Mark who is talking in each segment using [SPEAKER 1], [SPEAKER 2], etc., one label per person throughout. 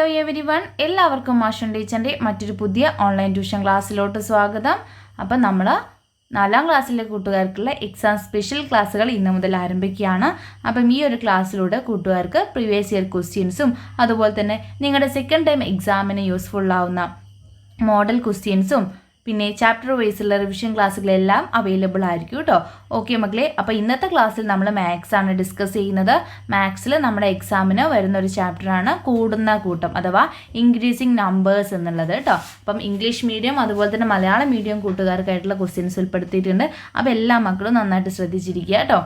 [SPEAKER 1] Hello every one, എല്ലാവർക്കും മാഷൻ ടീച്ചറിൻ്റെ മറ്റൊരു പുതിയ ഓൺലൈൻ ട്യൂഷൻ ക്ലാസ്സിലോട്ട് സ്വാഗതം. അപ്പം നമ്മൾ 4ാം ക്ലാസ്സിലെ കൂട്ടുകാർക്കുള്ള എക്സാം സ്പെഷ്യൽ ക്ലാസ്സുകൾ ഇന്ന് മുതൽ ആരംഭിക്കുകയാണ്. അപ്പം ഈ ഒരു ക്ലാസ്സിലൂടെ കൂട്ടുകാർക്ക് പ്രീവിയസ് ഇയർ ക്വസ്റ്റ്യൻസും അതുപോലെ തന്നെ നിങ്ങളുടെ സെക്കൻഡ് ടൈം എക്സാമിന് യൂസ്ഫുൾ ആവുന്ന മോഡൽ ക്വസ്റ്റ്യൻസും പിന്നെ ചാപ്റ്റർ വൈസുള്ള റിവിഷൻ ക്ലാസ്സുകളെല്ലാം അവൈലബിൾ ആയിരിക്കും കേട്ടോ. ഓക്കെ മക്കളെ, അപ്പോൾ ഇന്നത്തെ ക്ലാസ്സിൽ നമ്മൾ മാത്സ് ആണ് ഡിസ്കസ് ചെയ്യുന്നത്. മാത്സിൽ നമ്മുടെ എക്സാമിന് വരുന്ന ഒരു ചാപ്റ്ററാണ് കൂടുന്ന കൂട്ടം അഥവാ ഇൻക്രീസിങ് നമ്പേഴ്സ് എന്നുള്ളത് കേട്ടോ. അപ്പം ഇംഗ്ലീഷ് മീഡിയം അതുപോലെ തന്നെ മലയാളം മീഡിയം കൂട്ടുകാർക്കായിട്ടുള്ള ക്വസ്റ്റ്യൻസ് ഉൾപ്പെടുത്തിയിട്ടുണ്ട്. അപ്പോൾ എല്ലാ മക്കളും നന്നായിട്ട് ശ്രദ്ധിച്ചിരിക്കുക കേട്ടോ.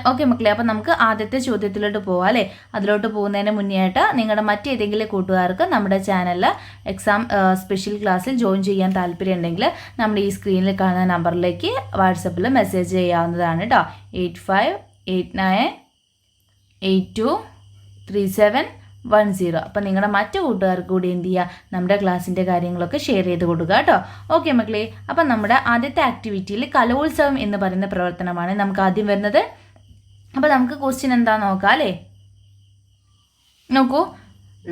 [SPEAKER 1] ഓക്കെ മക്കളെ, അപ്പം നമുക്ക് ആദ്യത്തെ ചോദ്യത്തിലോട്ട് പോവാം അല്ലേ. അതിലോട്ട് പോകുന്നതിന് മുന്നേ ആയിട്ട് നിങ്ങളുടെ മറ്റേതെങ്കിലും കൂട്ടുകാർക്ക് നമ്മുടെ ചാനലിൽ എക്സാം സ്പെഷ്യൽ ക്ലാസ്സിൽ ജോയിൻ ചെയ്യാൻ താല്പര്യം ഉണ്ടെങ്കിൽ നമ്മുടെ ഈ സ്ക്രീനിൽ കാണുന്ന നമ്പറിലേക്ക് വാട്സപ്പിൽ മെസ്സേജ് ചെയ്യാവുന്നതാണ് കേട്ടോ. 8589823710. അപ്പം നിങ്ങളുടെ മറ്റു കൂട്ടുകാർക്ക് കൂടി എന്ത് ചെയ്യുക, നമ്മുടെ ക്ലാസ്സിൻ്റെ കാര്യങ്ങളൊക്കെ ഷെയർ ചെയ്ത് കൊടുക്കുക കേട്ടോ. ഓക്കെ മക്കളെ, അപ്പം നമ്മുടെ ആദ്യത്തെ ആക്ടിവിറ്റിയിൽ കലോത്സവം എന്ന് പറയുന്ന പ്രവർത്തനമാണ് നമുക്ക് ആദ്യം വരുന്നത്. അപ്പോൾ നമുക്ക് ക്വസ്റ്റ്യൻ എന്താണെന്ന് നോക്കാം അല്ലേ. നോക്കൂ,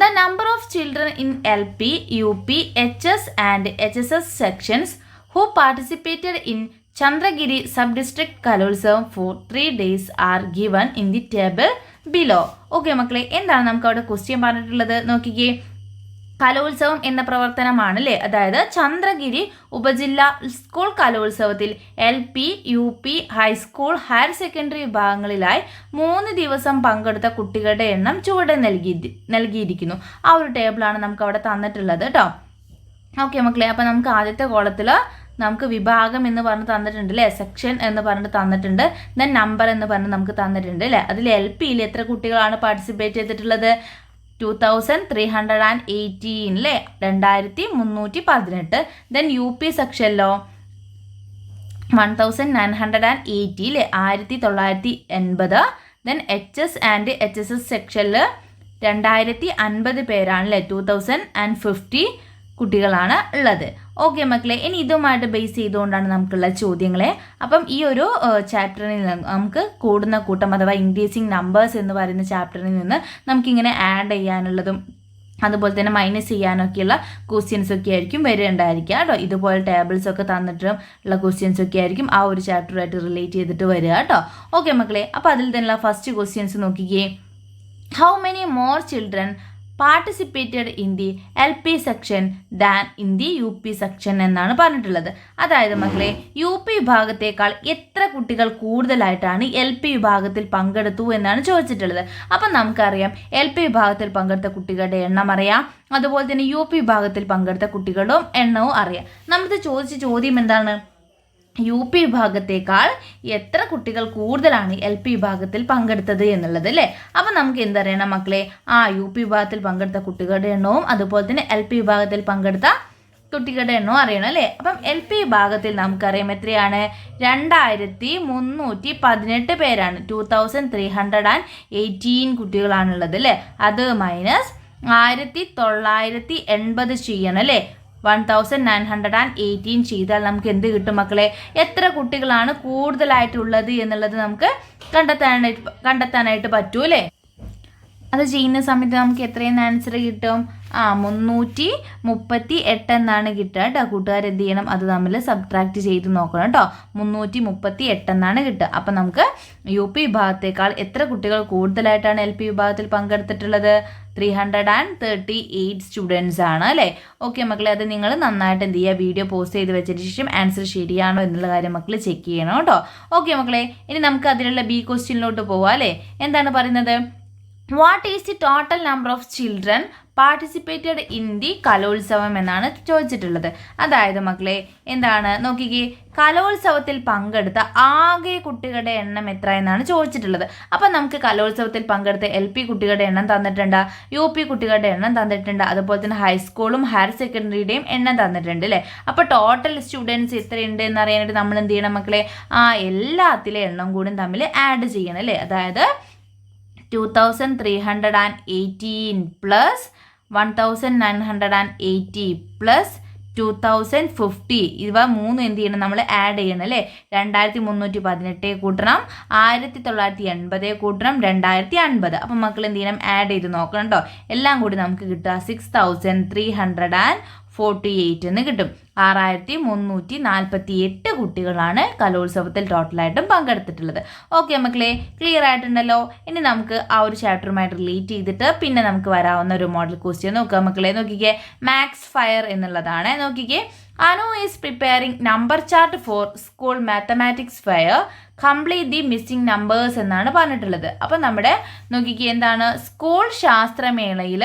[SPEAKER 1] the number of children in LP, UP, HS and HSS sections who participated in Chandragiri sub district Kalolsavam for 3 days are given in the table below. Okay മക്കളെ, എന്താണ് നമുക്ക് അവിടെ ക്വസ്റ്റ്യൻ പറഞ്ഞിട്ടുള്ളത് നോക്കിക്കേ. കലോത്സവം എന്ന പ്രവർത്തനമാണ് അല്ലേ. അതായത് ചന്ദ്രഗിരി ഉപജില്ലാ സ്കൂൾ കലോത്സവത്തിൽ LP, UP, high school, higher secondary വിഭാഗങ്ങളിലായി 3 ദിവസം പങ്കെടുത്ത കുട്ടികളുടെ എണ്ണം ചുവടെ നൽകിയിരിക്കുന്നു. ആ ഒരു ടേബിളാണ് നമുക്ക് അവിടെ തന്നിട്ടുള്ളത് കേട്ടോ. ഓക്കെ മക്കളെ, അപ്പം നമുക്ക് ആദ്യത്തെ കോളത്തിൽ നമുക്ക് വിഭാഗം എന്ന് പറഞ്ഞ് തന്നിട്ടുണ്ട് അല്ലേ, സെക്ഷൻ എന്ന് പറഞ്ഞിട്ട് തന്നിട്ടുണ്ട്, ദെൻ നമ്പർ എന്ന് പറഞ്ഞ് നമുക്ക് തന്നിട്ടുണ്ട് അല്ലേ. അതിൽ LPയിൽ എത്ര കുട്ടികളാണ് പാർട്ടിസിപ്പേറ്റ് ചെയ്തിട്ടുള്ളത്? 2318 അല്ലേ, 2318. ദെൻ UP സെക്ഷനിലോ 1980 അല്ലേ, 1980. ദെൻ HS ആൻഡ് HSS സെക്ഷനിൽ 2050 പേരാണ് അല്ലേ, 2050 കുട്ടികളാണ് ഉള്ളത്. ഓക്കെ മക്കളെ, ഇനി ഇതുമായിട്ട് ബേസ് ചെയ്തുകൊണ്ടാണ് നമുക്കുള്ള ചോദ്യങ്ങളെ. അപ്പം ഈ ഒരു ചാപ്റ്ററിൽ നിന്ന് നമുക്ക് കൂടുന്ന കൂട്ടം അഥവാ ഇൻക്രീസിങ് നമ്പേഴ്സ് എന്ന് പറയുന്ന ചാപ്റ്ററിൽ നിന്ന് നമുക്കിങ്ങനെ ആഡ് ചെയ്യാനുള്ളതും അതുപോലെ തന്നെ മൈനസ് ചെയ്യാനൊക്കെയുള്ള ക്വസ്റ്റ്യൻസ് ഒക്കെ ആയിരിക്കും വരേണ്ടായിരിക്കുക കേട്ടോ. ഇതുപോലെ ടേബിൾസ് ഒക്കെ തന്നിട്ടും ഉള്ള ക്വസ്റ്റ്യൻസ് ഒക്കെ ആയിരിക്കും ആ ഒരു ചാപ്റ്ററായിട്ട് റിലേറ്റ് ചെയ്തിട്ട് വരിക കേട്ടോ. ഓക്കെ മക്കളെ, അപ്പോൾ അതിൽ തന്നെയുള്ള ഫസ്റ്റ് ക്വസ്റ്റ്യൻസ് നോക്കിക്കേ. How many more children participated in the LP section than in the UP section എന്നാണ് പറഞ്ഞിട്ടുള്ളത്. അതായത് മക്കളെ, UP വിഭാഗത്തേക്കാൾ എത്ര കുട്ടികൾ കൂടുതലായിട്ടാണ് LP വിഭാഗത്തിൽ പങ്കെടുത്തു എന്നാണ് ചോദിച്ചിട്ടുള്ളത്. അപ്പം നമുക്കറിയാം LP വിഭാഗത്തിൽ പങ്കെടുത്ത കുട്ടികളുടെ എണ്ണം അറിയാം, അതുപോലെ തന്നെ UP വിഭാഗത്തിൽ പങ്കെടുത്ത കുട്ടികളുടെ എണ്ണവും അറിയാം. നമുക്ക് ചോദിച്ച ചോദ്യം എന്താണ്? UP വിഭാഗത്തേക്കാൾ എത്ര കുട്ടികൾ കൂടുതലാണ് LP വിഭാഗത്തിൽ പങ്കെടുത്തത് എന്നുള്ളത് അല്ലേ. അപ്പം നമുക്ക് എന്തറിയണം മക്കളെ? UP വിഭാഗത്തിൽ പങ്കെടുത്ത കുട്ടികളുടെ എണ്ണവും അതുപോലെ തന്നെ LP വിഭാഗത്തിൽ പങ്കെടുത്ത കുട്ടികളുടെ എണ്ണവും അറിയണം അല്ലേ. അപ്പം LP വിഭാഗത്തിൽ നമുക്കറിയാം എത്രയാണ്? 2318 പേരാണ്. 2318 കുട്ടികളാണുള്ളത് അല്ലേ. അത് മൈനസ് 1980 ചെയ്യണം അല്ലേ. 1918 ചെയ്താൽ നമുക്ക് എന്ത് കിട്ടും മക്കളെ? എത്ര കുട്ടികളാണ് കൂടുതലായിട്ടുള്ളത് എന്നുള്ളത് നമുക്ക് കണ്ടെത്താനായിട്ട് പറ്റൂലേ. അത് ചെയ്യുന്ന സമയത്ത് നമുക്ക് എത്രയെന്ന് ആൻസർ കിട്ടും? 338 എന്നാണ് കിട്ടുക കേട്ടോ. കൂട്ടുകാർ എന്ത് ചെയ്യണം? അത് തമ്മിൽ സബ്ട്രാക്ട് ചെയ്ത് നോക്കണം കേട്ടോ. 338 എന്നാണ് കിട്ടുക. അപ്പം നമുക്ക് UP വിഭാഗത്തേക്കാൾ എത്ര കുട്ടികൾ കൂടുതലായിട്ടാണ് LP വിഭാഗത്തിൽ പങ്കെടുത്തിട്ടുള്ളത്? 338 സ്റ്റുഡൻസ് ആണ് അല്ലേ. ഓക്കെ മക്കളെ, അത് നിങ്ങൾ നന്നായിട്ട് എന്ത് ചെയ്യുക, വീഡിയോ പോസ്റ്റ് ചെയ്ത് വെച്ചതിന് ശേഷം ആൻസർ ശരിയാണോ എന്നുള്ള കാര്യം മക്കൾ ചെക്ക് ചെയ്യണം കേട്ടോ. ഓക്കെ മക്കളെ, ഇനി നമുക്ക് അതിലുള്ള B ക്വസ്റ്റ്യനിലോട്ട് പോവാം അല്ലേ. എന്താണ് പറയുന്നത്? What is the total number of children participated in the കലോത്സവം എന്നാണ് ചോദിച്ചിട്ടുള്ളത്. അതായത് മക്കളെ എന്താണ് നോക്കിക്കേ, കലോത്സവത്തിൽ പങ്കെടുത്ത ആകെ കുട്ടികളുടെ എണ്ണം എത്ര എന്നാണ് ചോദിച്ചിട്ടുള്ളത്. അപ്പം നമുക്ക് കലോത്സവത്തിൽ പങ്കെടുത്ത LP കുട്ടികളുടെ എണ്ണം തന്നിട്ടുണ്ട്, UP കുട്ടികളുടെ എണ്ണം തന്നിട്ടുണ്ട്, അതുപോലെ തന്നെ ഹൈസ്കൂളും ഹയർ സെക്കൻഡറിയുടെയും എണ്ണം തന്നിട്ടുണ്ട് അല്ലേ. അപ്പോൾ ടോട്ടൽ സ്റ്റുഡൻസ് എത്രയുണ്ട് എന്നറിയാനായിട്ട് നമ്മൾ എന്ത് ചെയ്യണം മക്കളെ? എല്ലാത്തിലെ എണ്ണം കൂടി തമ്മിൽ ആഡ് ചെയ്യണം അല്ലേ. അതായത് 2318 പ്ലസ് 1980 പ്ലസ് 2050 ഇവ മൂന്നും എന്ത് ചെയ്യണം, നമ്മൾ ആഡ് ചെയ്യണം അല്ലേ. 2318 കൂട്ടണം, 1980 കൂട്ടണം, 2050. അപ്പം മക്കൾ എന്ത് ചെയ്യണം, ആഡ് ചെയ്ത് നോക്കണം കേട്ടോ. എല്ലാം കൂടി നമുക്ക് കിട്ടുക 6348 എന്ന് കിട്ടും. 6348 കുട്ടികളാണ് കലോത്സവത്തിൽ ടോട്ടലായിട്ടും പങ്കെടുത്തിട്ടുള്ളത്. ഓക്കെ മക്കളെ, ക്ലിയർ ആയിട്ടുണ്ടല്ലോ. ഇനി നമുക്ക് ആ ഒരു ചാപ്റ്ററുമായിട്ട് റിലേറ്റ് ചെയ്തിട്ട് പിന്നെ നമുക്ക് വരാവുന്ന ഒരു മോഡൽ ക്വസ്റ്റ്യൻ നോക്കുക മക്കളെ. നോക്കിക്കേ, മാത്സ് ഫയർ എന്നുള്ളതാണ്. നോക്കിക്കേ, Anu is preparing number chart for school mathematics fair, complete the missing numbers എന്നാണ് പറഞ്ഞിട്ടുള്ളത്. അപ്പം നമ്മുടെ നോക്കിക്കേ എന്താണ്, സ്കൂൾ ശാസ്ത്രമേളയിൽ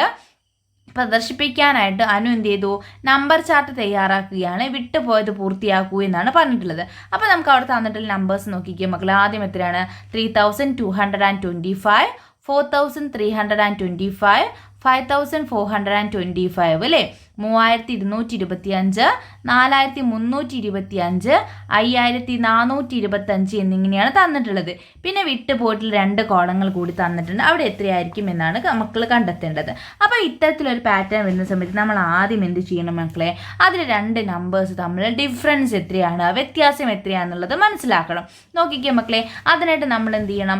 [SPEAKER 1] പ്രദർശിപ്പിക്കാനായിട്ട് അനു എന്ത് ചെയ്തു, നമ്പർ ചാർട്ട് തയ്യാറാക്കുകയാണ്, വിട്ടുപോയത് പൂർത്തിയാക്കൂ എന്നാണ് പറഞ്ഞിട്ടുള്ളത്. അപ്പോൾ നമുക്ക് അവിടെ തന്നിട്ടുള്ള നമ്പേഴ്സ് നോക്കിക്കുക മക്കൾ. ആദ്യം എത്രയാണ്, 3225, 4325, 5425 അല്ലേ, 3225, 4325, 5425 എന്നിങ്ങനെയാണ് തന്നിട്ടുള്ളത്. പിന്നെ വിട്ടുപോയിട്ടുള്ള 2 കോളങ്ങൾ കൂടി തന്നിട്ടുണ്ട്. അവിടെ എത്രയായിരിക്കും എന്നാണ് മക്കൾ കണ്ടെത്തേണ്ടത്. അപ്പോൾ ഇത്തരത്തിലൊരു പാറ്റേൺ വരുന്ന സമയത്ത് നമ്മൾ ആദ്യം എന്ത് ചെയ്യണം മക്കളെ, അതിൽ 2 നമ്പേഴ്സ് തമ്മിൽ ഡിഫറൻസ് എത്രയാണ്, വ്യത്യാസം എത്രയാണെന്നുള്ളത് മനസ്സിലാക്കണം. നോക്കിക്കേ മക്കളെ, അതിനായിട്ട് നമ്മൾ എന്ത് ചെയ്യണം,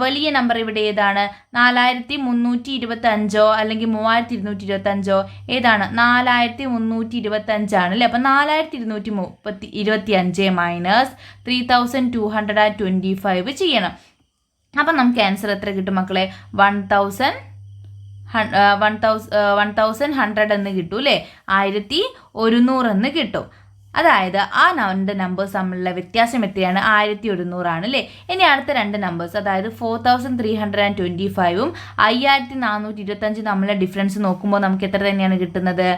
[SPEAKER 1] വലിയ നമ്പർ ഇവിടെ ഏതാണ്, 4325 അല്ലെങ്കിൽ 3225 ഏതാണ്, 4325 ആണ് അല്ലേ. അപ്പം 4225 മൈനസ് 3225 ചെയ്യണം. അപ്പം നമുക്ക് ആൻസർ എത്ര കിട്ടും മക്കളെ, 1100 എന്ന് കിട്ടും അല്ലേ, 1100 എന്ന് കിട്ടും. അതായത് ആ 2 നമ്പേഴ്സ് തമ്മിലുള്ള വ്യത്യാസം എത്രയാണ്, 1100 ആണ് അല്ലേ. ഇനി അടുത്ത 2 നമ്പേഴ്സ്, അതായത് 4325ഉം 5425 തമ്മിലുള്ള ഡിഫറൻസ് നോക്കുമ്പോൾ നമുക്ക് എത്ര തന്നെയാണ് കിട്ടുന്നത്,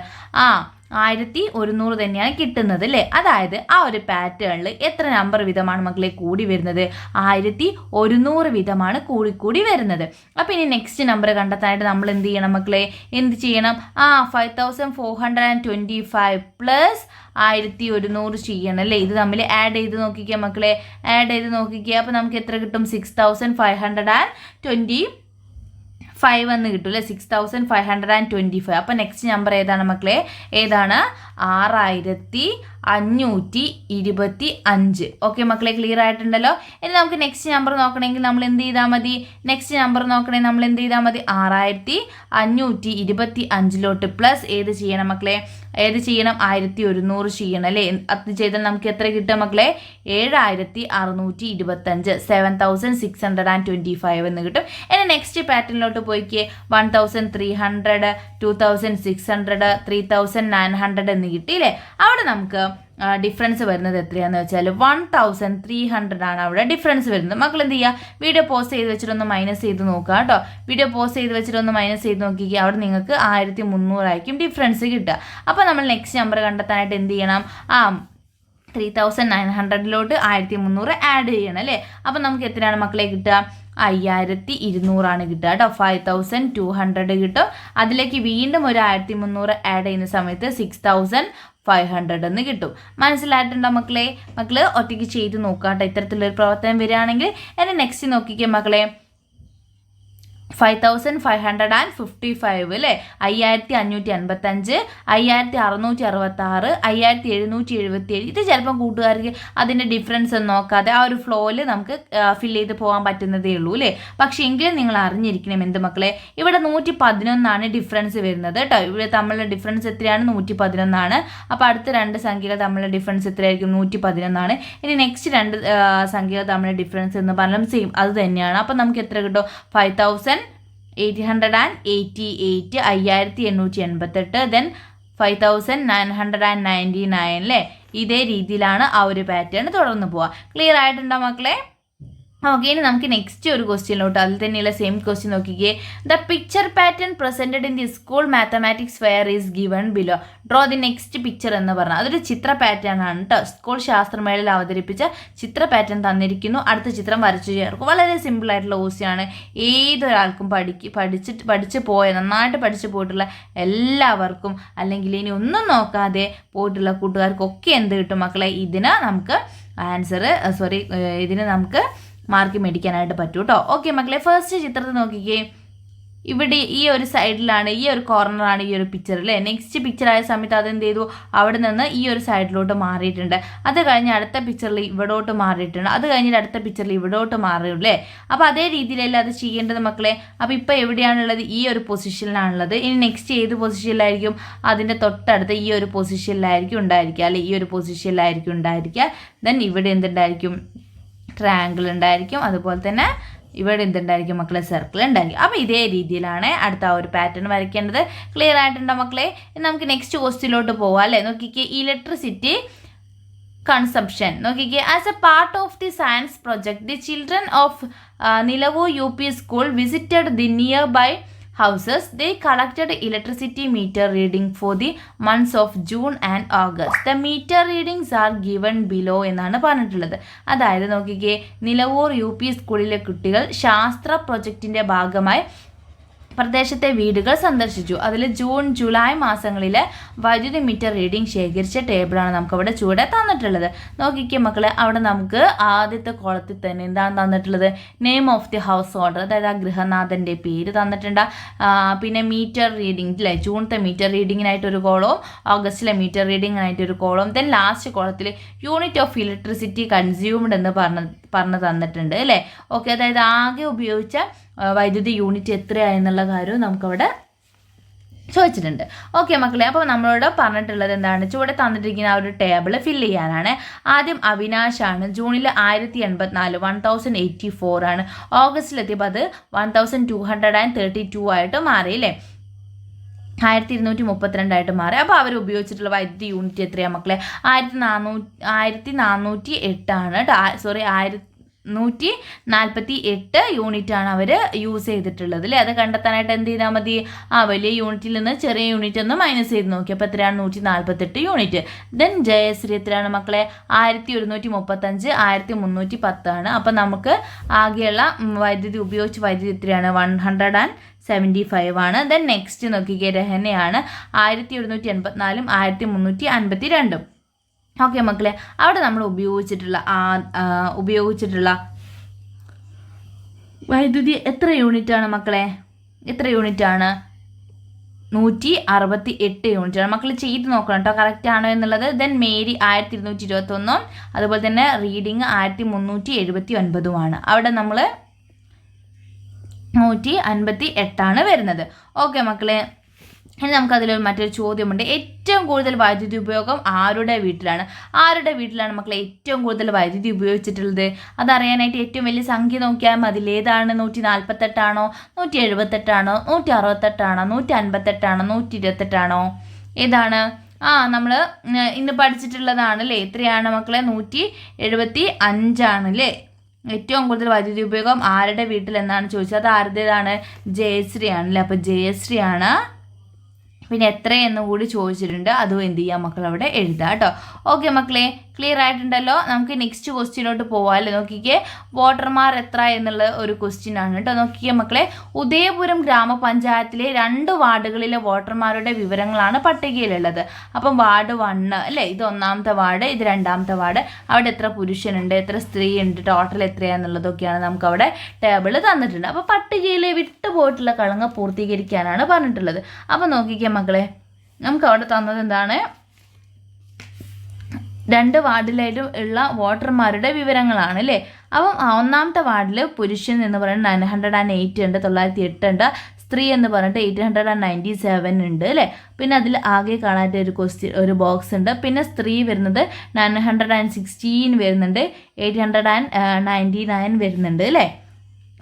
[SPEAKER 1] 1100 തന്നെയാണ് കിട്ടുന്നത് അല്ലേ. അതായത് ആ ഒരു പാറ്റേണിൽ എത്ര നമ്പർ വിധമാണ് മക്കളെ കൂടി വരുന്നത്, 1100 വിധമാണ് കൂടി വരുന്നത്. അപ്പം ഇനി നെക്സ്റ്റ് നമ്പർ കണ്ടെത്താനായിട്ട് നമ്മൾ എന്ത് ചെയ്യണം മക്കളെ, എന്ത് ചെയ്യണം, 5425 പ്ലസ് 1100 ചെയ്യണം അല്ലേ. ഇത് തമ്മിൽ ആഡ് ചെയ്ത് നോക്കിക്കുക മക്കളെ, ആഡ് ചെയ്ത് നോക്കിക്കുക. അപ്പം നമുക്ക് എത്ര കിട്ടും, 6525 എന്ന് കിട്ടും അല്ലേ, 6525. അപ്പം നെക്സ്റ്റ് നമ്പർ ഏതാണ് മക്കളെ, ഏതാണ്, 6525. ഓക്കെ മക്കളെ, ക്ലിയർ ആയിട്ടുണ്ടല്ലോ. ഇനി നമുക്ക് നെക്സ്റ്റ് നമ്പർ നോക്കണമെങ്കിൽ നമ്മൾ എന്ത് ചെയ്താൽ മതി, 6525 പ്ലസ് ഏത് ചെയ്യണം മക്കളെ, 1100 ചെയ്യണം അല്ലേ. അത് ചെയ്താൽ നമുക്ക് എത്ര കിട്ടുക മക്കളെ, 7625, 7625 എന്ന് കിട്ടും. ഇനി നെക്സ്റ്റ് പാറ്റേണിലോട്ട് പോയിക്കേ, 1300, 2600, 3900 എന്ന് കിട്ടിയില്ലേ. അവിടെ നമുക്ക് ഡിഫറൻസ് വരുന്നത് എത്രയാണെന്ന് വെച്ചാൽ 1300 ആണ് അവിടെ ഡിഫറൻസ് വരുന്നത്. മക്കൾ എന്ത് ചെയ്യുക, വീഡിയോ പോസ് ചെയ്ത് വെച്ചിട്ടൊന്ന് മൈനസ് ചെയ്ത് നോക്കുക കേട്ടോ. വീഡിയോ പോസ് ചെയ്ത് വെച്ചിട്ടൊന്ന് മൈനസ് ചെയ്ത് നോക്കിക്കുക, അവിടെ നിങ്ങൾക്ക് 1300 ആയിരിക്കും ഡിഫറൻസ് കിട്ടുക. അപ്പോൾ നമ്മൾ നെക്സ്റ്റ് നമ്പർ കണ്ടെത്താനായിട്ട് എന്ത് ചെയ്യണം, 3900 1300 ആഡ് ചെയ്യണം അല്ലേ. അപ്പം നമുക്ക് എത്രയാണ് മക്കളെ കിട്ടുക, 5200 ആണ് കിട്ടുക കേട്ടോ. 5200 കിട്ടും. അതിലേക്ക് വീണ്ടും ഒരു 1300 ആഡ് ചെയ്യുന്ന സമയത്ത് 6500 എന്ന് കിട്ടും. മനസ്സിലായിട്ടുണ്ടോ മക്കളെ? മക്കൾ ഒറ്റയ്ക്ക് ചെയ്ത് നോക്കുക കേട്ടോ. ഇത്തരത്തിലൊരു പ്രവർത്തനം വരികയാണെങ്കിൽ. എന്നെ നെക്സ്റ്റ് നോക്കിക്കേ മക്കളെ, 5555 അല്ലേ, 5555, 5666, 5777. ഇത് ചിലപ്പം കൂട്ടുകാർക്ക് അതിൻ്റെ ഡിഫറൻസ് ഒന്നും നോക്കാതെ ആ ഒരു ഫ്ലോയിൽ നമുക്ക് ഫില്ല് ചെയ്ത് പോകാൻ പറ്റുന്നതേ ഉള്ളൂ അല്ലേ. പക്ഷേ എങ്കിലും നിങ്ങൾ അറിഞ്ഞിരിക്കണം എന്ത് മക്കളെ, ഇവിടെ 111 ഡിഫറൻസ് വരുന്നത് കേട്ടോ. ഇവിടെ തമ്മിലുള്ള ഡിഫറൻസ് എത്രയാണ്, 111. അപ്പോൾ അടുത്ത 2 സംഖ്യകൾ തമ്മിലുള്ള ഡിഫറൻസ് എത്രയായിരിക്കും, 111. ഇനി നെക്സ്റ്റ് 2 സംഖ്യകൾ തമ്മിലുള്ള ഡിഫറൻസ് എന്ന് പറഞ്ഞാൽ സെയിം അത് തന്നെയാണ്. അപ്പോൾ നമുക്ക് എത്ര കിട്ടും, 5888, 5888, ദെൻ 5999 അല്ലേ. ഇതേ രീതിയിലാണ് ആ ഒരു പാറ്റേൺ തുടർന്ന് പോവുക. ക്ലിയർ ആയിട്ടുണ്ടോ മക്കളെ? ഓക്കെ, ഇനി നമുക്ക് നെക്സ്റ്റ് ഒരു ക്വസ്റ്റ്യനിലോട്ട് അതിൽ തന്നെയുള്ള സെയിം ക്വസ്റ്റ്യൻ നോക്കിക്കേ. The picture pattern presented in the school mathematics fair is given below. Draw the next picture എന്ന് പറഞ്ഞാൽ അതൊരു ചിത്ര പാറ്റേൺ ആണ് കേട്ടോ. സ്കൂൾ ശാസ്ത്രമേളയിൽ അവതരിപ്പിച്ച ചിത്ര പാറ്റേൺ തന്നിരിക്കുന്നു. അടുത്ത ചിത്രം വരച്ചു ചേർക്കും. വളരെ സിമ്പിൾ ആയിട്ടുള്ള ക്വസ്റ്റ്യൻ ആണ്. ഏതൊരാൾക്കും നന്നായിട്ട് പഠിച്ചു പോയിട്ടുള്ള എല്ലാവർക്കും, അല്ലെങ്കിൽ ഇനി ഒന്നും നോക്കാതെ പോയിട്ടുള്ള കൂട്ടുകാർക്കൊക്കെ എന്ത് കിട്ടും മക്കളെ, ഇതിന് നമുക്ക് ഇതിന് നമുക്ക് മാർക്ക് മേടിക്കാനായിട്ട് പറ്റൂ കേട്ടോ. ഓക്കെ മക്കളെ, ഫസ്റ്റ് ചിത്രത്തിൽ നോക്കിക്കേ. ഇവിടെ ഈ ഒരു സൈഡിലാണ്, ഈ ഒരു കോർണറാണ് ഈ ഒരു പിക്ചർ അല്ലേ. നെക്സ്റ്റ് പിക്ചർ ആയ സമയത്ത് അതെന്ത് ചെയ്തു, അവിടെ നിന്ന് ഈ ഒരു സൈഡിലോട്ട് മാറിയിട്ടുണ്ട്. അത് കഴിഞ്ഞ് അടുത്ത പിക്ചറിൽ ഇവിടോട്ട് മാറിയിട്ടുണ്ട്. അത് കഴിഞ്ഞിട്ട് അടുത്ത പിക്ചറിൽ ഇവിടോട്ട് മാറിയില്ലേ. അപ്പോൾ അതേ രീതിയിലല്ലേ അത് ചെയ്യേണ്ടത് മക്കളെ. അപ്പോൾ ഇപ്പോൾ എവിടെയാണുള്ളത്, ഈ ഒരു പൊസിഷനിലാണുള്ളത്. ഇനി നെക്സ്റ്റ് ഏത് പൊസിഷനിലായിരിക്കും, അതിൻ്റെ തൊട്ടടുത്ത് ഈ ഒരു പൊസിഷനിലായിരിക്കും ഉണ്ടായിരിക്കുക അല്ലെ, ഈ ഒരു പൊസിഷനിലായിരിക്കും ഉണ്ടായിരിക്കുക. ദെൻ ഇവിടെ എന്തുണ്ടായിരിക്കും, ട്രയാങ്കിൾ ഉണ്ടായിരിക്കും. അതുപോലെ തന്നെ ഇവിടെ എന്തുണ്ടായിരിക്കും മക്കളെ, സർക്കിൾ ഉണ്ടായിരിക്കും. അപ്പോൾ ഇതേ രീതിയിലാണ് അടുത്ത ഒരു പാറ്റേൺ വരയ്ക്കേണ്ടത്. ക്ലിയർ ആയിട്ടുണ്ടോ മക്കളെ? നമുക്ക് നെക്സ്റ്റ് ക്വസ്റ്റ്യനിലോട്ട് പോവാം അല്ലേ. നോക്കിക്കേ, ഇലക്ട്രിസിറ്റി കൺസംപ്ഷൻ. നോക്കിക്കേ, as a part of the science project the children of Nilavoor UP school visited the nearby houses. They collected electricity meter reading for the months of June and August. The meter readings are given below എന്നാണ് പറഞ്ഞിട്ടുള്ളത്. അതായത് നോക്കിക്കേ, Nilavoor UP സ്കൂളിലെ കുട്ടികൾ ശാസ്ത്ര പ്രൊജക്റ്റിൻ്റെ ഭാഗമായി പ്രദേശത്തെ വീടുകൾ സന്ദർശിച്ചു. അതിൽ ജൂൺ ജൂലൈ മാസങ്ങളിലെ വൈദ്യുതി മീറ്റർ റീഡിംഗ് ശേഖരിച്ച ടേബിളാണ് നമുക്കവിടെ ചൂടെ തന്നിട്ടുള്ളത്. നോക്കിക്കേ മക്കളെ, അവിടെ നമുക്ക് ആദ്യത്തെ കോളത്തിൽ തന്നെ എന്താണ് തന്നിട്ടുള്ളത്, name of the house holder, അതായത് ആ ഗൃഹനാഥൻ്റെ പേര് തന്നിട്ടുണ്ട്. പിന്നെ മീറ്റർ റീഡിംഗ് അല്ലേ, ജൂണത്തെ മീറ്റർ റീഡിങ്ങിനായിട്ട് ഒരു കോളവും ഓഗസ്റ്റിലെ മീറ്റർ റീഡിങ്ങിനായിട്ട് ഒരു കോളവും. ദെൻ ലാസ്റ്റ് കോളത്തിൽ യൂണിറ്റ് ഓഫ് ഇലക്ട്രിസിറ്റി കൺസ്യൂംഡ് എന്ന് പറഞ്ഞ് തന്നിട്ടുണ്ട് അല്ലേ. ഓക്കെ, അതായത് ആകെ ഉപയോഗിച്ച വൈദ്യുതി യൂണിറ്റ് എത്രയായെന്നുള്ള കാര്യവും നമുക്കവിടെ ചോദിച്ചിട്ടുണ്ട്. ഓക്കെ മക്കളെ, അപ്പോൾ നമ്മളോട് പറഞ്ഞിട്ടുള്ളത് എന്താണ്, ചുവടെ തന്നിട്ടിരിക്കുന്ന ആ ഒരു ടേബിൾ ഫില്ല് ചെയ്യാനാണ്. ആദ്യം അവിനാശാണ്. ജൂണിൽ 1084 1084 ആണ്. ഓഗസ്റ്റിലെത്തിയപ്പോൾ അത് 1232 ആയിട്ട് മാറി അല്ലേ, 1232 മാറി. അപ്പോൾ അവർ ഉപയോഗിച്ചിട്ടുള്ള വൈദ്യുതി യൂണിറ്റ് എത്രയാണ് മക്കളെ, 1408 ആണ് കേട്ടോ. 148 യൂണിറ്റാണ് അവർ യൂസ് ചെയ്തിട്ടുള്ളത് അല്ലേ. അത് കണ്ടെത്താനായിട്ട് എന്ത് ചെയ്താൽ മതി, വലിയ യൂണിറ്റിൽ നിന്ന് ചെറിയ യൂണിറ്റ് ഒന്ന് മൈനസ് ചെയ്ത് നോക്കി. അപ്പോൾ എത്രയാണ്, 148 യൂണിറ്റ്. ദെൻ ജയശ്രീ എത്രയാണ് മക്കളെ, 1135 1310 ആണ്. അപ്പം നമുക്ക് ആകെയുള്ള ഉപയോഗിച്ച വൈദ്യുതി എത്രയാണ്, 175 ആണ്. ദെൻ നെക്സ്റ്റ് നോക്കിക്കേ, രഹനയാണ് 1784 1352. ഓക്കെ മക്കളെ, അവിടെ നമ്മൾ ഉപയോഗിച്ചിട്ടുള്ള വൈദ്യുതി എത്ര യൂണിറ്റാണ് മക്കളെ, എത്ര യൂണിറ്റാണ്, 168 യൂണിറ്റാണ്. മക്കൾ ചെയ്ത് നോക്കണം കേട്ടോ, കറക്റ്റ് ആണോ എന്നുള്ളത്. ദെൻ മേരി 1221, അതുപോലെ തന്നെ റീഡിങ് 1379 അവിടെ നമ്മൾ 158 വരുന്നത്. ഓക്കെ മക്കളെ, ഇനി നമുക്കതിൽ മറ്റൊരു ചോദ്യമുണ്ട്. ഏറ്റവും കൂടുതൽ വൈദ്യുതി ഉപയോഗം ആരുടെ വീട്ടിലാണ് മക്കളെ ഏറ്റവും കൂടുതൽ വൈദ്യുതി ഉപയോഗിച്ചിട്ടുള്ളത്? അതറിയാനായിട്ട് ഏറ്റവും വലിയ സംഖ്യ നോക്കിയാൽ മതി. ഏതാണ്, 148 ആണോ, 178 ആണോ, 168 ആണോ, 158 ആണോ, 128 ആണോ, ഏതാണ്? നമ്മൾ ഇന്ന് പഠിച്ചിട്ടുള്ളതാണ് അല്ലേ. എത്രയാണ് മക്കളെ, 175 ആണല്ലേ. ഏറ്റവും കൂടുതൽ വൈദ്യുതി ഉപയോഗം ആരുടെ വീട്ടിൽ എന്നാണ് ചോദിച്ചത്. അത് ആരുടേതാണ്, ജയശ്രീ ആണല്ലേ. അപ്പോൾ ജയശ്രീ ആണ്. പിന്നെ എത്രയെന്ന് കൂടി ചോദിച്ചിട്ടുണ്ട്, അതും എന്ത് ചെയ്യാം മക്കൾ അവിടെ എഴുതാം കേട്ടോ. ഓക്കെ മക്കളെ, ക്ലിയർ ആയിട്ടുണ്ടല്ലോ. നമുക്ക് നെക്സ്റ്റ് ക്വസ്റ്റ്യനോട്ട് പോവാമല്ലേ. നോക്കിക്കേ, വോട്ടർമാർ എത്ര എന്നുള്ള ഒരു ക്വസ്റ്റ്യൻ ആണ് കേട്ടോ. നോക്കിക്കേ മക്കളെ, ഉദയപുരം ഗ്രാമപഞ്ചായത്തിലെ 2 വാർഡുകളിലെ വോട്ടർമാരുടെ വിവരങ്ങളാണ് പട്ടികയിലുള്ളത്. അപ്പം വാർഡ് 1 അല്ലേ, ഇത് 1ാമത്തെ വാർഡ്, ഇത് 2ാമത്തെ വാർഡ്. അവിടെ എത്ര പുരുഷനുണ്ട്, എത്ര സ്ത്രീ ഉണ്ട്, ടോട്ടൽ എത്രയാണെന്നുള്ളതൊക്കെയാണ് നമുക്ക് അവിടെ ടേബിൾ തന്നിട്ടുണ്ട്. അപ്പോൾ പട്ടികയിൽ വിട്ടുപോയിട്ടുള്ള കളങ്ങ പൂർത്തീകരിക്കാനാണ് പറഞ്ഞിട്ടുള്ളത്. അപ്പോൾ നോക്കിക്കേ മക്കളെ, നമുക്ക് അവിടെ തന്നത് എന്താണ്, 2 വാർഡിലായിട്ടും ഉള്ള വോട്ടർമാരുടെ വിവരങ്ങളാണ് അല്ലേ. അപ്പം 1ാമത്തെ വാർഡിൽ പുരുഷൻ എന്ന് പറയുന്നത് 908 ഉണ്ട്, 908 ഉണ്ട്. സ്ത്രീ എന്ന് പറഞ്ഞിട്ട് 897 ഉണ്ട് അല്ലേ. പിന്നെ അതിൽ ആകെ കാണാനായിട്ട് ഒരു ബോക്സ് ഉണ്ട്. പിന്നെ സ്ത്രീ വരുന്നത് 916 വരുന്നുണ്ട്, 899 വരുന്നുണ്ട് അല്ലേ.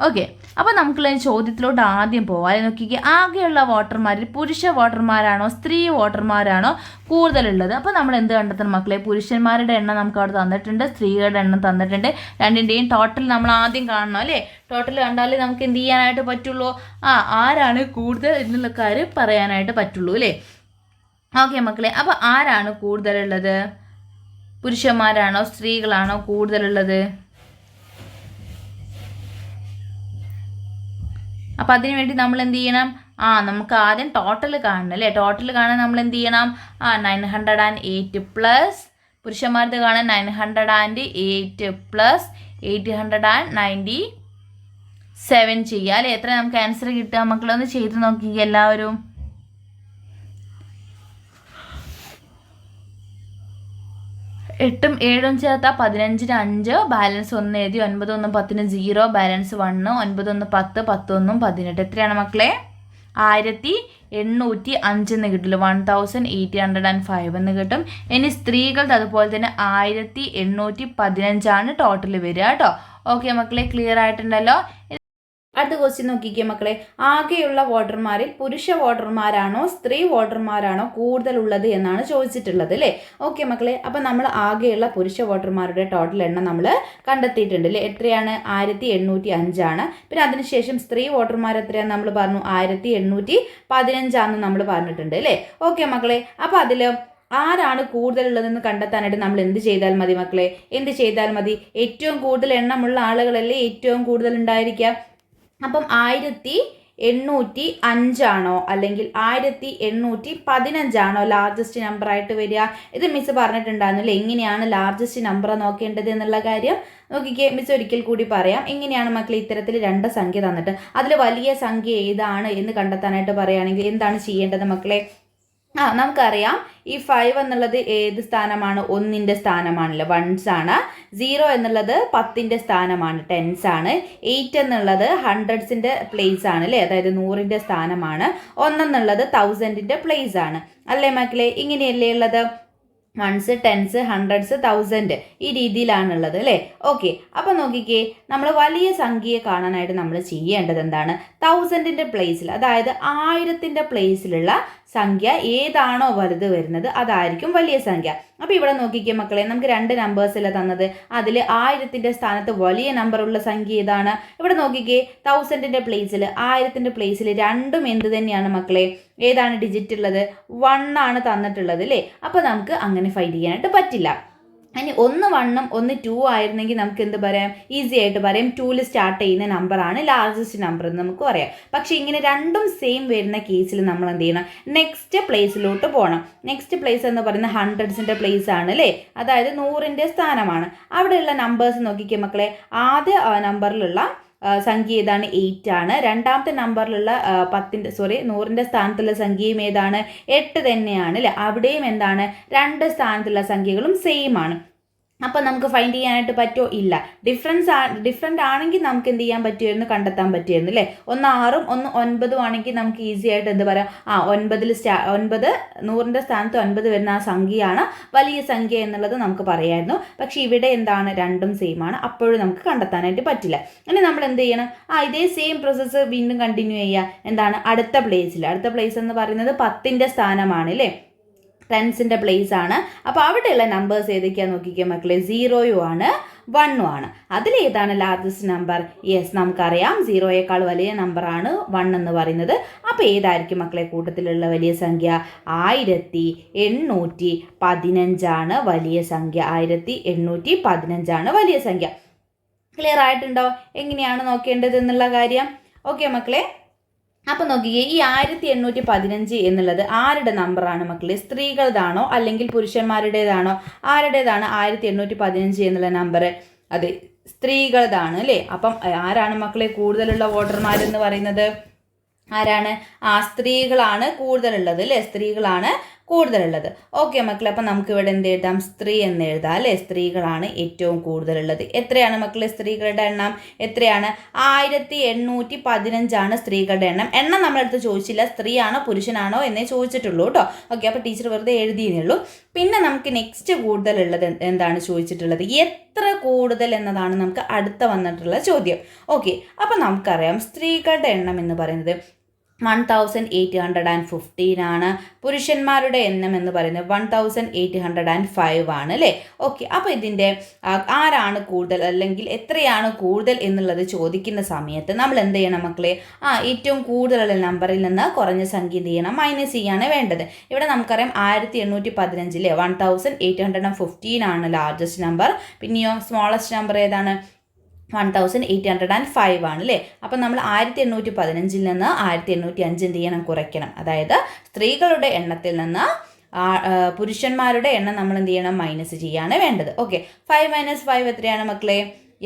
[SPEAKER 1] ഓക്കെ, അപ്പോൾ നമുക്കുള്ള ചോദ്യത്തിലോട്ട് ആദ്യം പോവാം. നോക്കിക്കേ, ആകെയുള്ള വോട്ടർമാരിൽ പുരുഷ വോട്ടർമാരാണോ സ്ത്രീ വോട്ടർമാരാണോ കൂടുതലുള്ളത്? അപ്പോൾ നമ്മൾ എന്ത് കണ്ടെത്തണം മക്കളെ, പുരുഷന്മാരുടെ എണ്ണം നമുക്ക് അവിടെ തന്നിട്ടുണ്ട്, സ്ത്രീകളുടെ എണ്ണം തന്നിട്ടുണ്ട്. രണ്ടിൻ്റെയും ടോട്ടൽ നമ്മൾ ആദ്യം കാണണം അല്ലേ. ടോട്ടൽ കണ്ടാലേ നമുക്ക് എന്ത് ചെയ്യാനായിട്ട് പറ്റുള്ളൂ, ആരാണ് കൂടുതൽ എന്നുള്ള കാര്യം പറയാനായിട്ട് പറ്റുള്ളൂ അല്ലേ. ഓക്കെ മക്കളെ, അപ്പോൾ ആരാണ് കൂടുതലുള്ളത്, പുരുഷന്മാരാണോ സ്ത്രീകളാണോ കൂടുതലുള്ളത്? അപ്പോൾ അതിനു വേണ്ടി നമ്മൾ എന്ത് ചെയ്യണം, നമുക്ക് ആദ്യം ടോട്ടൽ കാണണം അല്ലേ. ടോട്ടൽ കാണാൻ നമ്മൾ എന്ത് ചെയ്യണം, 908 പ്ലസ് പുരുഷന്മാരുടെ കാണാൻ 908 പ്ലസ് 897 7 ചെയ്യുക അല്ലേ? എത്ര നമുക്ക് ആൻസർ കിട്ടുക മക്കളൊന്ന് ചെയ്ത് നോക്കിക്കുക എല്ലാവരും. 8ഉം 7ഉം ചേർത്താൽ 15-ന് 5, ബാലൻസ് 1 എഴുതി. 9 1 10-ന് 0, ബാലൻസ് 1, 9 1 10, 10 1 18. എത്രയാണ് മക്കളെ? 1805 എന്ന് കിട്ടില്ല, 1805 എന്ന് കിട്ടും. ഇനി സ്ത്രീകളുടെ അതുപോലെ തന്നെ 1815 ടോട്ടൽ വരിക കേട്ടോ. ഓക്കെ മക്കളെ, ക്ലിയർ ആയിട്ടുണ്ടല്ലോ. അടുത്ത ക്വസ്റ്റ്യൻ നോക്കിക്കേ മക്കളെ. ആകെയുള്ള വോട്ടർമാരിൽ പുരുഷ വോട്ടർമാരാണോ സ്ത്രീ വോട്ടർമാരാണോ കൂടുതലുള്ളത് എന്നാണ് ചോദിച്ചിട്ടുള്ളത് അല്ലേ? ഓക്കെ മക്കളെ, അപ്പം നമ്മൾ ആകെയുള്ള പുരുഷ വോട്ടർമാരുടെ ടോട്ടൽ എണ്ണം നമ്മൾ കണ്ടെത്തിയിട്ടുണ്ട് അല്ലേ? എത്രയാണ്? 1805. പിന്നെ അതിനുശേഷം സ്ത്രീ വോട്ടർമാർ എത്രയാണെന്ന് നമ്മൾ പറഞ്ഞു? 1815 നമ്മൾ പറഞ്ഞിട്ടുണ്ട് അല്ലേ? ഓക്കെ മക്കളെ, അപ്പോൾ അതിൽ ആരാണ് കൂടുതലുള്ളതെന്ന് കണ്ടെത്താനായിട്ട് നമ്മൾ എന്ത് ചെയ്താൽ മതി മക്കളെ? എന്ത് ചെയ്താൽ മതി? ഏറ്റവും കൂടുതൽ എണ്ണമുള്ള ആളുകളല്ലേ ഏറ്റവും കൂടുതൽ ഉണ്ടായിരിക്കുക. അപ്പം 1805 അല്ലെങ്കിൽ 1815 ലാർജസ്റ്റ് നമ്പർ ആയിട്ട് വരിക? ഇത് മിസ് പറഞ്ഞിട്ടുണ്ടായിരുന്നില്ല എങ്ങനെയാണ് ലാർജസ്റ്റ് നമ്പർ നോക്കേണ്ടത് എന്നുള്ള കാര്യം. നോക്കിക്കേ, മിസ് ഒരിക്കൽ കൂടി പറയാം. എങ്ങനെയാണ് മക്കളെ? ഇത്തരത്തിൽ 2 സംഖ്യ തന്നിട്ട് അതിൽ വലിയ സംഖ്യ ഏതാണ് എന്ന് കണ്ടെത്താനായിട്ട് പറയുകയാണെങ്കിൽ എന്താണ് ചെയ്യേണ്ടത് മക്കളെ? നമുക്കറിയാം ഈ 5 എന്നുള്ളത് ഏത് സ്ഥാനമാണ്? 1ൻ്റെ സ്ഥാനമാണല്ലോ, 1s ആണ്. 0 എന്നുള്ളത് 10ൻ്റെ സ്ഥാനമാണ്, 10s ആണ്. 8 എന്നുള്ളത് 100sൻ്റെ പ്ലേസ് ആണ് അല്ലേ, അതായത് 100ൻ്റെ സ്ഥാനമാണ്. 1 എന്നുള്ളത് 1000ൻ്റെ പ്ലേസ് ആണ് അല്ലേ മക്കളെ? ഇങ്ങനെയല്ലേ ഉള്ളത്? 1s 10s 100s 1000 ഈ രീതിയിലാണുള്ളത് അല്ലേ? ഓക്കെ, അപ്പോൾ നോക്കിക്കേ, നമ്മൾ വലിയ സംഖ്യയെ കാണാനായിട്ട് നമ്മൾ ചെയ്യേണ്ടത് എന്താണ്? 1000ൻ്റെ പ്ലേസിൽ, അതായത് 1000ൻ്റെ പ്ലേസിലുള്ള സംഖ്യ ഏതാണോ വലുത് വരുന്നത് അതായിരിക്കും വലിയ സംഖ്യ. അപ്പോൾ ഇവിടെ നോക്കിക്കേ മക്കളെ, നമുക്ക് 2 നമ്പേഴ്സല്ല തന്നത്. അതിൽ 1000ൻ്റെ സ്ഥാനത്ത് വലിയ നമ്പറുള്ള സംഖ്യ ഏതാണ്? ഇവിടെ നോക്കിക്കേ, 1000ൻ്റെ പ്ലേസിൽ 1000ൻ്റെ പ്ലേസിൽ രണ്ടും എന്ത് തന്നെയാണ് മക്കളെ? ഏതാണ് ഡിജിറ്റ് ഉള്ളത്? 1 ആണ് തന്നിട്ടുള്ളത് അല്ലേ? അപ്പോൾ നമുക്ക് അങ്ങനെ ഫൈൻഡ് ചെയ്യാനായിട്ട് പറ്റില്ല. ഇനി 1 1ഉം 1 2 ആയിരുന്നെങ്കിൽ നമുക്ക് എന്ത് പറയാം? ഈസി ആയിട്ട് പറയാം, 2ൽ സ്റ്റാർട്ട് ചെയ്യുന്ന നമ്പറാണ് ലാർജസ്റ്റ് നമ്പർ എന്ന് നമുക്ക് പറയാം. പക്ഷേ ഇങ്ങനെ രണ്ടും സെയിം വരുന്ന കേസിൽ നമ്മൾ എന്ത് ചെയ്യണം? നെക്സ്റ്റ് പ്ലേസിലോട്ട് പോകണം. നെക്സ്റ്റ് പ്ലേസ് എന്ന് പറയുന്നത് 100sൻ്റെ പ്ലേസ് ആണ് അല്ലേ, അതായത് 100ൻ്റെ സ്ഥാനമാണ്. അവിടെയുള്ള നമ്പേഴ്സ് നോക്കിക്കേ മക്കളെ. ആദ്യ നമ്പറിലുള്ള സംഖ്യ ഏതാണ്? 8 ആണ്. രണ്ടാമത്തെ നമ്പറിലുള്ള 100ൻ്റെ സ്ഥാനത്തുള്ള സംഖ്യയും ഏതാണ്? 8 തന്നെയാണ് അല്ലേ? അവിടെയും എന്താണ്? 2 സ്ഥാനത്തുള്ള സംഖ്യകളും സെയിം ആണ്. അപ്പോൾ നമുക്ക് ഫൈൻഡ് ചെയ്യാനായിട്ട് പറ്റുമോ? ഇല്ല. ഡിഫറെൻ്റ് ആണെങ്കിൽ നമുക്ക് എന്ത് ചെയ്യാൻ പറ്റുമായിരുന്നു? കണ്ടെത്താൻ പറ്റുമായിരുന്നു അല്ലേ? 1 6ഉം 1 9ഉം ആണെങ്കിൽ നമുക്ക് ഈസി ആയിട്ട് എന്ത് പറയാം? 9 100ൻ്റെ സ്ഥാനത്ത് 9 വരുന്ന ആ സംഖ്യയാണ് വലിയ സംഖ്യ എന്നുള്ളത് നമുക്ക് പറയായിരുന്നു. പക്ഷേ ഇവിടെ എന്താണ്? രണ്ടും സെയിം ആണ്, അപ്പോഴും നമുക്ക് കണ്ടെത്താനായിട്ട് പറ്റില്ല. ഇനി നമ്മൾ എന്ത് ചെയ്യണം? ഇതേ സെയിം പ്രോസസ്സ് വീണ്ടും കണ്ടിന്യൂ ചെയ്യുക. എന്താണ്? അടുത്ത പ്ലേസ് എന്ന് പറയുന്നത് 10ൻ്റെ സ്ഥാനമാണ് അല്ലേ, 10sൻ്റെ പ്ലേസ് ആണ്. അപ്പോൾ അവിടെയുള്ള നമ്പേഴ്സ് ഏതൊക്കെയാണെന്ന് നോക്കിക്കുക മക്കളെ. 0ഉം ആണ് 1ഉം ആണ്. അതിലേതാണ് ലാർജസ്റ്റ് നമ്പർ? യെസ്, നമുക്കറിയാം 0യേക്കാൾ വലിയ നമ്പറാണ് 1 എന്ന് പറയുന്നത്. അപ്പോൾ ഏതായിരിക്കും മക്കളെ കൂട്ടത്തിലുള്ള വലിയ സംഖ്യ? 1815 വലിയ സംഖ്യ. 1815 വലിയ സംഖ്യ. ക്ലിയർ ആയിട്ടുണ്ടോ എങ്ങനെയാണ് നോക്കേണ്ടത് എന്നുള്ള കാര്യം? ഓക്കെ മക്കളെ, അപ്പോൾ നോക്കിയേ, ഈ 1815 എന്നുള്ളത് ആരുടെ നമ്പറാണ് മക്കളെ? സ്ത്രീകളുടേതാണോ അല്ലെങ്കിൽ പുരുഷന്മാരുടേതാണോ? ആരുടേതാണ് 1815 എന്നുള്ള നമ്പർ? അത് സ്ത്രീകളുടേതാണ് അല്ലേ? അപ്പം ആരാണ് മക്കളെ കൂടുതലുള്ള വോട്ടർമാരെന്ന് പറയുന്നത്? ആരാണ്? സ്ത്രീകളാണ് കൂടുതലുള്ളത് അല്ലേ? സ്ത്രീകളാണ് കൂടുതലുള്ളത്. ഓക്കെ മക്കളെ, അപ്പം നമുക്ക് ഇവിടെ എന്ത് എഴുതാം? സ്ത്രീ എന്ന് എഴുതാം അല്ലേ? സ്ത്രീകളാണ് ഏറ്റവും കൂടുതലുള്ളത്. എത്രയാണ് മക്കളെ സ്ത്രീകളുടെ എണ്ണം? എത്രയാണ്? 1815 സ്ത്രീകളുടെ എണ്ണം. എണ്ണം നമ്മളടുത്ത് ചോദിച്ചില്ല, സ്ത്രീയാണോ പുരുഷനാണോ എന്നേ ചോദിച്ചിട്ടുള്ളൂ കേട്ടോ. ഓക്കെ, അപ്പോൾ ടീച്ചർ വെറുതെ എഴുതിയെന്നുള്ളൂ. പിന്നെ നമുക്ക് നെക്സ്റ്റ് കൂടുതലുള്ളത് എന്താണ് ചോദിച്ചിട്ടുള്ളത്? എത്ര കൂടുതൽ എന്നതാണ് നമുക്ക് അടുത്ത വന്നിട്ടുള്ള ചോദ്യം. ഓക്കെ, അപ്പം നമുക്കറിയാം സ്ത്രീകളുടെ എണ്ണം എന്ന് പറയുന്നത് 1815 ആണ്. പുരുഷന്മാരുടെ എണ്ണം എന്ന് പറയുന്നത് 1805 ആണ് അല്ലേ? ഓക്കെ, അപ്പോൾ ഇതിൻ്റെ ആരാണ് കൂടുതൽ അല്ലെങ്കിൽ എത്രയാണ് കൂടുതൽ എന്നുള്ളത് ചോദിക്കുന്ന സമയത്ത് നമ്മൾ എന്ത് ചെയ്യണം മക്കളെ? ഏറ്റവും കൂടുതലുള്ള നമ്പറിൽ നിന്ന് കുറഞ്ഞ സംഖ്യ എന്ത് ചെയ്യണം? മൈനസ് ചെയ്യാണ് വേണ്ടത്. ഇവിടെ നമുക്കറിയാം 1815 1815 ആണ് ലാർജസ്റ്റ് നമ്പർ. പിന്നെയോ സ്മോളസ്റ്റ് നമ്പർ ഏതാണ്? 1805 ആണ് അല്ലേ? അപ്പം നമ്മൾ 1815 നിന്ന് 1805 എന്ത് ചെയ്യണം? കുറയ്ക്കണം. അതായത് സ്ത്രീകളുടെ എണ്ണത്തിൽ നിന്ന് പുരുഷന്മാരുടെ എണ്ണം നമ്മൾ എന്ത് ചെയ്യണം? മൈനസ് ചെയ്യാണ് വേണ്ടത്. ഓക്കെ, 5 - 5 എത്രയാണ് മക്കളെ?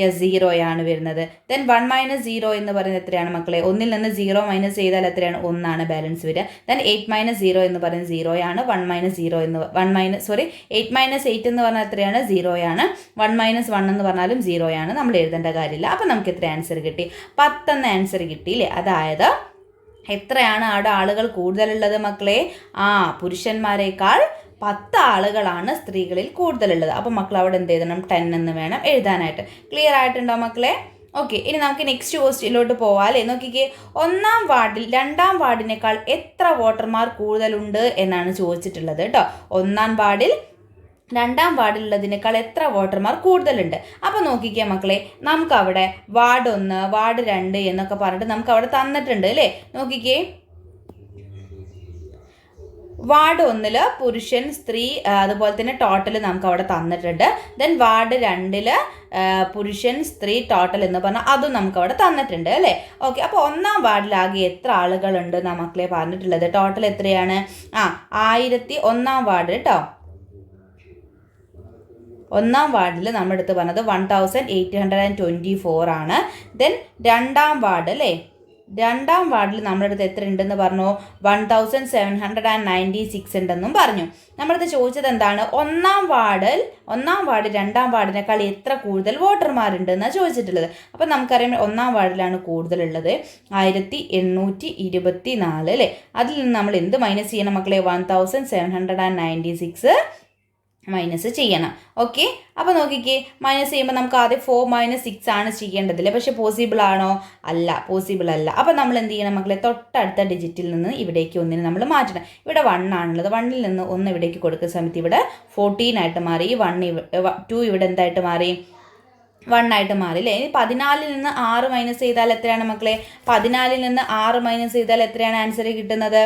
[SPEAKER 1] യെസ് 0 വരുന്നത്. ദെൻ 1 - 0 എന്ന് പറയുന്നത് എത്രയാണ് മക്കളെ? 1-ൽ നിന്ന് 0 മൈനസ് ചെയ്താൽ എത്രയാണ്? 1 ബാലൻസ് വരിക. ദെൻ 8 - 0 എന്ന് പറയുന്നത് 0 ആണ്. 8 - 8 എന്ന് പറഞ്ഞാൽ എത്രയാണ്? 0 ആണ്. 1 - 1 എന്ന് പറഞ്ഞാലും 0 ആണ്. നമ്മൾ എഴുതേണ്ട കാര്യമില്ല. അപ്പം നമുക്ക് എത്ര ആൻസർ കിട്ടി? 10 എന്ന ആൻസർ കിട്ടിയില്ലേ? അതായത് എത്രയാണ് അവിടെ ആളുകൾ കൂടുതലുള്ളത് മക്കളെ? പുരുഷന്മാരെക്കാൾ 10 ആളുകളാണ് സ്ത്രീകളിൽ കൂടുതലുള്ളത്. അപ്പം മക്കൾ അവിടെ എന്ത് എഴുതണം? 10 എന്ന് വേണം എഴുതാനായിട്ട്. ക്ലിയർ ആയിട്ടുണ്ടോ മക്കളെ? ഓക്കെ, ഇനി നമുക്ക് നെക്സ്റ്റ് ക്വസ്റ്റ്യനിലോട്ട് പോവാല്ലേ. നോക്കിക്കേ, 1-ാം വാർഡിൽ 2-ാം വാർഡിനേക്കാൾ എത്ര വോട്ടർമാർ കൂടുതലുണ്ട് എന്നാണ് ചോദിച്ചിട്ടുള്ളത് കേട്ടോ. 1-ാം വാർഡിൽ 2-ാം വാർഡിലുള്ളതിനേക്കാൾ എത്ര വോട്ടർമാർ കൂടുതലുണ്ട്. അപ്പോൾ നോക്കിക്കേ മക്കളെ, നമുക്കവിടെ വാർഡ് 1, വാർഡ് 2 എന്നൊക്കെ പറഞ്ഞിട്ട് നമുക്ക് അവിടെ തന്നിട്ടുണ്ട് അല്ലേ. നോക്കിക്കേ, വാർഡ് 1-ൽ പുരുഷൻ, സ്ത്രീ, അതുപോലെ തന്നെ ടോട്ടൽ നമുക്ക് അവിടെ തന്നിട്ടുണ്ട്. ദെൻ വാർഡ് 2-ൽ പുരുഷൻ, സ്ത്രീ, ടോട്ടൽ എന്ന് പറഞ്ഞാൽ അതും നമുക്ക് അവിടെ തന്നിട്ടുണ്ട് അല്ലേ. ഓക്കെ, അപ്പോൾ 1-ാം വാർഡിലാകെ എത്ര ആളുകളുണ്ട് എന്നാണ് മക്കളെ പറഞ്ഞിട്ടുള്ളത്? ടോട്ടൽ എത്രയാണ്? 1001-ാം വാർഡ് കേട്ടോ. 1-ാം വാർഡിൽ നമ്മുടെ അടുത്ത് പറഞ്ഞത് 1824 ആണ്. ദെൻ 2-ാം വാർഡ് അല്ലേ, 2-ാം വാർഡിൽ നമ്മുടെ അടുത്ത് എത്ര ഉണ്ടെന്ന് പറഞ്ഞു? 1796 ഉണ്ടെന്നും പറഞ്ഞു. നമ്മളടുത്ത് ചോദിച്ചത് എന്താണ്? 1-ാം വാർഡ് 2-ാം വാർഡിനേക്കാൾ എത്ര കൂടുതൽ വോട്ടർമാരുണ്ട് എന്നാണ് ചോദിച്ചിട്ടുള്ളത്. അപ്പം നമുക്കറിയാം 1-ാം വാർഡിലാണ് കൂടുതലുള്ളത്, 1824 അല്ലേ. അതിൽ നിന്ന് നമ്മൾ എന്ത് മൈനസ് ചെയ്യണം മക്കളെ? 1796 മൈനസ് ചെയ്യണം. ഓക്കെ, അപ്പോൾ നോക്കിക്കേ, മൈനസ് ചെയ്യുമ്പോൾ നമുക്ക് ആദ്യം 4 - 6 ആണ് ചെയ്യേണ്ടതില്ലേ. പക്ഷേ പോസിബിൾ ആണോ? അല്ല, പോസിബിൾ അല്ല. അപ്പോൾ നമ്മൾ എന്ത് ചെയ്യണം മക്കളെ? തൊട്ടടുത്ത ഡിജിറ്റിൽ നിന്ന് ഇവിടേക്ക് 1 നമ്മൾ മാറ്റണം. ഇവിടെ 1 ആണുള്ളത്. 1-ൽ നിന്ന് 1 ഇവിടേക്ക് കൊടുക്കുന്ന സമയത്ത് ഇവിടെ 14 ആയിട്ട് മാറി. 2 ഇവിടെ എന്തായിട്ട് മാറി? 1 ആയിട്ട് മാറി അല്ലേ. ഇനി 14-ൽ നിന്ന് 6 മൈനസ് ചെയ്താൽ എത്രയാണ് മക്കളെ? 14-ൽ നിന്ന് 6 മൈനസ് ചെയ്താൽ എത്രയാണ് ആൻസർ കിട്ടുന്നത്?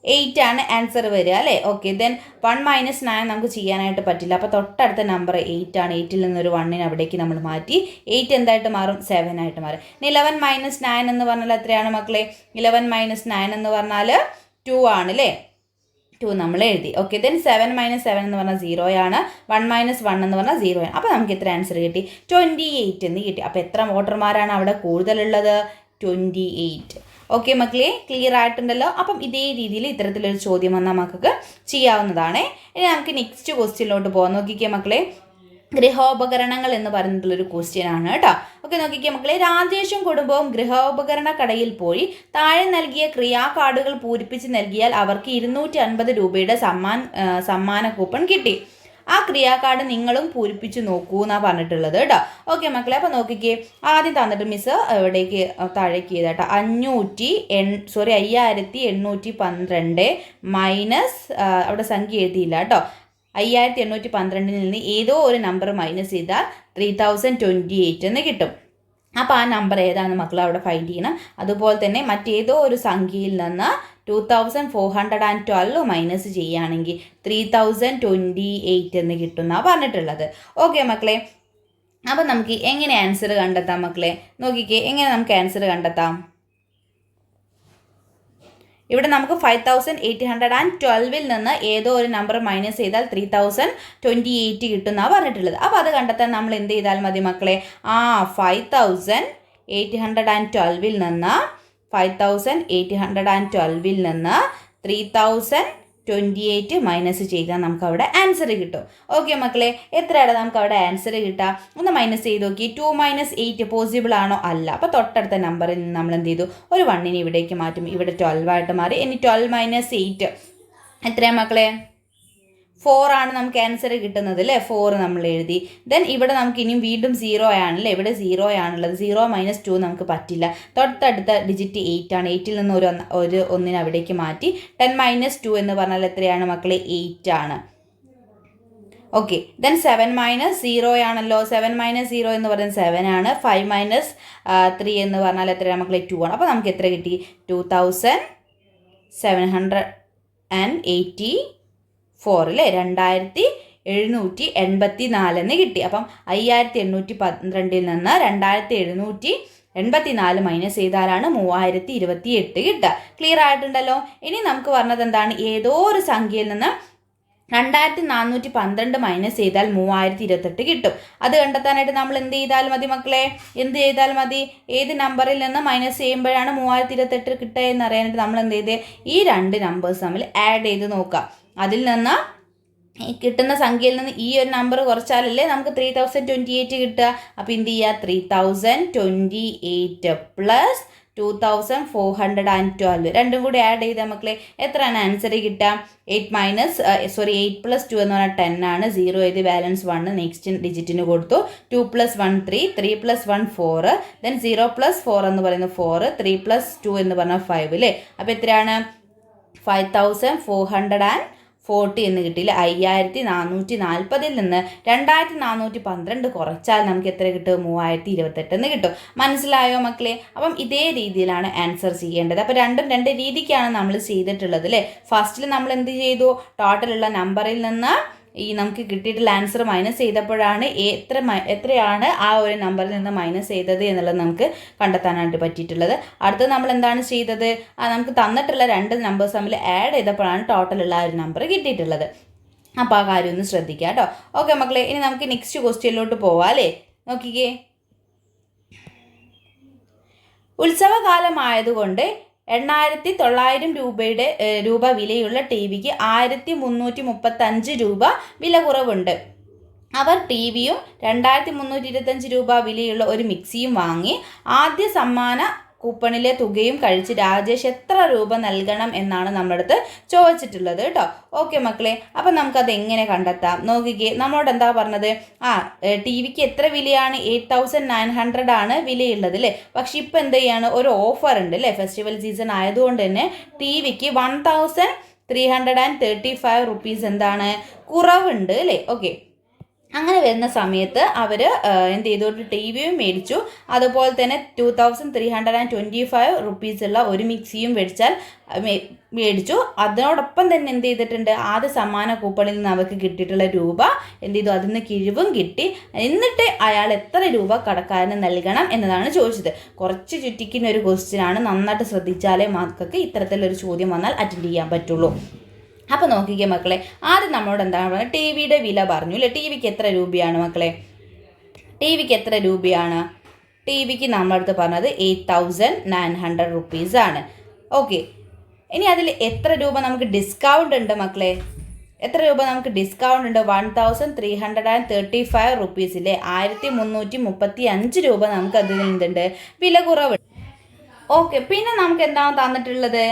[SPEAKER 1] 8 ആണ് ആൻസർ വരിക അല്ലേ. ഓക്കെ, ദെൻ 1 - 9 നമുക്ക് ചെയ്യാനായിട്ട് പറ്റില്ല. അപ്പോൾ തൊട്ടടുത്ത നമ്പർ 8 ആണ്. 8-ൽ നിന്നൊരു 1 അവിടേക്ക് നമ്മൾ മാറ്റി. 8 എന്തായിട്ട് മാറും? 7 ആയിട്ട് മാറും. ഇനി 11 - 9 എന്ന് പറഞ്ഞാൽ എത്രയാണ് മക്കളെ? 11 - 9 എന്ന് പറഞ്ഞാൽ 2 ആണ് അല്ലേ. 2 നമ്മൾ എഴുതി. ഓക്കെ, ദെൻ 7 - 7 എന്ന് പറഞ്ഞാൽ 0 ആണ്. 1 - 1 എന്ന് പറഞ്ഞാൽ 0 ആണ്. അപ്പോൾ നമുക്ക് എത്ര ആൻസർ കിട്ടി? 28 എന്ന് കിട്ടി. അപ്പോൾ എത്ര വോട്ടർമാരാണ് അവിടെ കൂടുതലുള്ളത്? 28. ഓക്കെ മക്കളെ, ക്ലിയർ ആയിട്ടുണ്ടല്ലോ. അപ്പം ഇതേ രീതിയിൽ ഇത്തരത്തിലൊരു ചോദ്യം വന്നാൽ നമുക്ക് ചെയ്യാവുന്നതാണ്. ഇനി നമുക്ക് നെക്സ്റ്റ് ക്വസ്റ്റ്യനിലോട്ട് പോകാം. നോക്കിക്കേ മക്കളെ, ഗൃഹോപകരണങ്ങൾ എന്ന് പറഞ്ഞിട്ടുള്ളൊരു ക്വസ്റ്റ്യൻ ആണ് കേട്ടോ. ഓക്കെ, നോക്കിക്കേ മക്കളെ, രാജേഷും കുടുംബവും ഗൃഹോപകരണ കടയിൽ പോയി താഴെ നൽകിയ ക്രിയാ കാർഡുകൾ പൂരിപ്പിച്ച് നൽകിയാൽ അവർക്ക് 250 രൂപയുടെ സമ്മാന കൂപ്പൺ കിട്ടി. ആ ക്രിയാ കാർഡ് നിങ്ങളും പൂരിപ്പിച്ച് നോക്കൂ എന്നാണ് പറഞ്ഞിട്ടുള്ളത് കേട്ടോ. ഓക്കെ മക്കളെ, അപ്പോൾ നോക്കിക്കേ, ആദ്യം തന്നിട്ട് മിസ് എവിടേക്ക് താഴേക്ക് ചെയ്താട്ടോ 5812 മൈനസ് അവിടെ സംഖ്യ എഴുതിയില്ല കേട്ടോ. 5812-ൽ നിന്ന് ഏതോ ഒരു നമ്പർ മൈനസ് ചെയ്താൽ 3028 എന്ന് കിട്ടും. അപ്പോൾ ആ നമ്പർ ഏതാണെന്ന് മക്കൾ അവിടെ ഫൈൻഡ് ചെയ്യണം. അതുപോലെ തന്നെ മറ്റേതോ ഒരു സംഖ്യയിൽ നിന്ന് 2412 മൈനസ് ചെയ്യുകയാണെങ്കിൽ 3028 എന്ന് കിട്ടുമെന്നാണ് പറഞ്ഞിട്ടുള്ളത്. ഓക്കെ മക്കളെ, അപ്പം നമുക്ക് എങ്ങനെ ആൻസർ കണ്ടെത്താം മക്കളെ? നോക്കിക്കേ, എങ്ങനെ നമുക്ക് ആൻസർ കണ്ടെത്താം? ഇവിടെ നമുക്ക് 5812-ൽ നിന്ന് ഏതോ ഒരു നമ്പർ മൈനസ് ചെയ്താൽ 3028 കിട്ടുമെന്നാണ് പറഞ്ഞിട്ടുള്ളത്. അപ്പോൾ അത് കണ്ടെത്താൻ നമ്മൾ എന്ത് ചെയ്താൽ മതി മക്കളെ? 5812-ൽ നിന്ന് 3028 മൈനസ് ചെയ്താൽ നമുക്ക് അവിടെ ആൻസർ കിട്ടും. ഓക്കെ മക്കളെ, എത്രയാണ് നമുക്ക് അവിടെ ആൻസർ കിട്ടുക? ഒന്ന് മൈനസ് ചെയ്ത് നോക്കി. 2 - 8 പോസിബിൾ ആണോ? അല്ല. അപ്പോൾ തൊട്ടടുത്ത നമ്പറിൽ നിന്ന് നമ്മൾ എന്ത് ചെയ്തു? ഒരു 1 ഇവിടേക്ക് മാറ്റും. ഇവിടെ 12 ആയിട്ട് മാറി. ഇനി 12 - 8 എത്രയാണ് മക്കളെ? 4 ആണ് നമുക്ക് ആൻസർ കിട്ടുന്നത് അല്ലേ. 4 നമ്മൾ എഴുതി. ദെൻ ഇവിടെ നമുക്ക് ഇനിയും വീണ്ടും 0 ആണല്ലേ. ഇവിടെ 0 ആണുള്ളത്. 0 - 2 നമുക്ക് പറ്റില്ല. തൊട്ടടുത്ത ഡിജിറ്റ് 8 ആണ്. 8-ൽ നിന്ന് ഒരു 1 അവിടേക്ക് മാറ്റി. 10 - 2 എന്ന് പറഞ്ഞാൽ എത്രയാണ് മക്കളെ? 8 ആണ്. ഓക്കെ, ദെൻ 7 - 0 ആണല്ലോ. 7 - 0 എന്ന് പറയുന്നത് 7 ആണ്. 5 - 3 എന്ന് പറഞ്ഞാൽ എത്രയാണ് മക്കളെ? 2 ആണ്. അപ്പോൾ നമുക്ക് എത്ര കിട്ടി? 2784 അല്ലേ. 2784 എന്ന് കിട്ടി. അപ്പം 5812-ൽ നിന്ന് 2784 മൈനസ് ചെയ്താലാണ് 3028 കിട്ടുക. ക്ലിയർ ആയിട്ടുണ്ടല്ലോ. ഇനി നമുക്ക് പറഞ്ഞത് എന്താണ്? ഏതോ ഒരു സംഖ്യയിൽ നിന്ന് 2412 മൈനസ് ചെയ്താൽ 3028 കിട്ടും. അത് കണ്ടെത്താനായിട്ട് നമ്മൾ എന്ത് ചെയ്താൽ മതി മക്കളെ? എന്ത് ചെയ്താൽ മതി? ഏത് നമ്പറിൽ നിന്ന് മൈനസ് ചെയ്യുമ്പോഴാണ് 3028 കിട്ടുക എന്ന് അറിയാനായിട്ട് നമ്മൾ എന്ത് ചെയ്തേ? ഈ രണ്ട് നമ്പേഴ്സ് തമ്മിൽ ആഡ് ചെയ്ത് നോക്കുക. അതിൽ നിന്ന് കിട്ടുന്ന സംഖ്യയിൽ നിന്ന് ഈ ഒരു നമ്പർ കുറച്ചാലല്ലേ നമുക്ക് 3028 കിട്ടുക. അപ്പോൾ എന്ത് ചെയ്യുക? 3028 പ്ലസ് 2412 രണ്ടും കൂടി ആഡ് ചെയ്താൽ മക്കളെ എത്രയാണ് ആൻസർ കിട്ടുക? 8 പ്ലസ് 2 എന്ന് പറഞ്ഞാൽ 10 ആണ്. 0 ചെയ്ത് ബാലൻസ് 1 നെക്സ്റ്റ് ഡിജിറ്റിന് കൊടുത്തു. 2 പ്ലസ് 1 3, 3 പ്ലസ് 1 4, ദെൻ 0 പ്ലസ് 4 എന്ന് പറയുന്നത് 4, 3 പ്ലസ് 2 എന്ന് പറഞ്ഞാൽ 5 അല്ലേ. അപ്പോൾ എത്രയാണ്? 5440 എന്ന് കിട്ടിയില്ല. 5440 നിന്ന് 2412 കുറച്ചാൽ നമുക്ക് എത്ര കിട്ടും? 3028 എന്ന് കിട്ടും. മനസ്സിലായോ മക്കളെ? അപ്പം ഇതേ രീതിയിലാണ് ആൻസർ ചെയ്യേണ്ടത്. അപ്പോൾ രണ്ടും രണ്ട് രീതിക്കാണ് നമ്മൾ ചെയ്തിട്ടുള്ളത് അല്ലേ. ഫസ്റ്റിൽ നമ്മൾ എന്ത് ചെയ്തു? ടോട്ടലുള്ള നമ്പറിൽ നിന്ന് ഈ നമുക്ക് കിട്ടിയിട്ടുള്ള ആൻസർ മൈനസ് ചെയ്തപ്പോഴാണ് എത്രയാണ് ആ ഒരു നമ്പറിൽ നിന്ന് മൈനസ് ചെയ്തത് എന്നുള്ളത് നമുക്ക് കണ്ടെത്താനായിട്ട് പറ്റിയിട്ടുള്ളത്. അടുത്തത് നമ്മൾ എന്താണ് ചെയ്തത്? നമുക്ക് തന്നിട്ടുള്ള രണ്ട് നമ്പേഴ്സ് തമ്മിൽ ആഡ് ചെയ്തപ്പോഴാണ് ടോട്ടലുള്ള ആ ഒരു നമ്പർ കിട്ടിയിട്ടുള്ളത്. അപ്പോൾ ആ കാര്യം ഒന്ന് ശ്രദ്ധിക്കുക കേട്ടോ. ഓക്കെ മക്കളെ, ഇനി നമുക്ക് നെക്സ്റ്റ് ക്വസ്റ്റ്യനിലോട്ട് പോവാം അല്ലേ. നോക്കിക്കേ, ഉത്സവകാലമായതുകൊണ്ട് 8900 രൂപ വിലയുള്ള ടി വിക്ക് 1335 രൂപ വില കുറവുണ്ട്. അവർ ടി വിയും 2325 രൂപ വിലയുള്ള ഒരു മിക്സിയും വാങ്ങി. ആദ്യ സമ്മാന കൂപ്പണിലെ തുകയും കഴിച്ച് രാജേഷ് എത്ര രൂപ നൽകണം എന്നാണ് നമ്മുടെ അടുത്ത് ചോദിച്ചിട്ടുള്ളത് കേട്ടോ. ഓക്കെ മക്കളെ, അപ്പം നമുക്കത് എങ്ങനെ കണ്ടെത്താം? നോക്കിക്കേ, നമ്മളോട് എന്താ പറഞ്ഞത്? ടി വിക്ക് എത്ര വിലയാണ്? 8900 ആണ് വിലയുള്ളത് അല്ലേ. പക്ഷെ ഇപ്പം എന്ത് ചെയ്യാണ്? ഒരു ഓഫർ ഉണ്ട് അല്ലേ. ഫെസ്റ്റിവൽ സീസൺ ആയതുകൊണ്ട് തന്നെ ടി വിക്ക് 1335 റുപ്പീസ് എന്താണ് കുറവുണ്ട് അല്ലേ. ഓക്കെ, അങ്ങനെ വരുന്ന സമയത്ത് അവർ എന്ത് ചെയ്തു? ടി വിയും മേടിച്ചു. അതുപോലെ തന്നെ 2325 റുപ്പീസുള്ള ഒരു മിക്സിയും മേടിച്ചു. അതിനോടൊപ്പം തന്നെ എന്ത് ചെയ്തിട്ടുണ്ട്? ആദ്യ സമ്മാന കൂപ്പണിൽ നിന്ന് അവർക്ക് കിട്ടിയിട്ടുള്ള രൂപ എന്ത് ചെയ്തു? അതിൽ നിന്ന് കിഴിവും കിട്ടി. എന്നിട്ട് അയാൾ എത്ര രൂപ കടക്കാരന് നൽകണം എന്നതാണ് ചോദിച്ചത്. കുറച്ച് ചുറ്റിക്കുന്ന ഒരു ക്വസ്റ്റ്യനാണ്. നന്നായിട്ട് ശ്രദ്ധിച്ചാലേ മക്കൾക്ക് ഇത്തരത്തിലൊരു ചോദ്യം വന്നാൽ അറ്റൻഡ് ചെയ്യാൻ പറ്റുള്ളൂ. അപ്പോൾ നോക്കിക്കേ മക്കളെ, ആദ്യം നമ്മളോട് എന്താണ് പറഞ്ഞത്? ടി വിയുടെ വില പറഞ്ഞു അല്ലേ. ടി വിക്ക് എത്ര രൂപയാണ് മക്കളെ? ടി വിക്ക് എത്ര രൂപയാണ്? ടി വിക്ക് നമ്മളടുത്ത് പറഞ്ഞത് 8900 റുപ്പീസാണ്. ഓക്കെ, ഇനി അതിൽ എത്ര രൂപ നമുക്ക് ഡിസ്കൗണ്ട് ഉണ്ട് മക്കളെ? എത്ര രൂപ നമുക്ക് ഡിസ്കൗണ്ട് ഉണ്ട്? 1335 റുപ്പീസിലെ 1335 രൂപ നമുക്ക് അതിൽ എന്തുണ്ട്? വില കുറവുണ്ട്. ഓക്കെ, പിന്നെ നമുക്ക് എന്താണ് തന്നിട്ടുള്ളത്?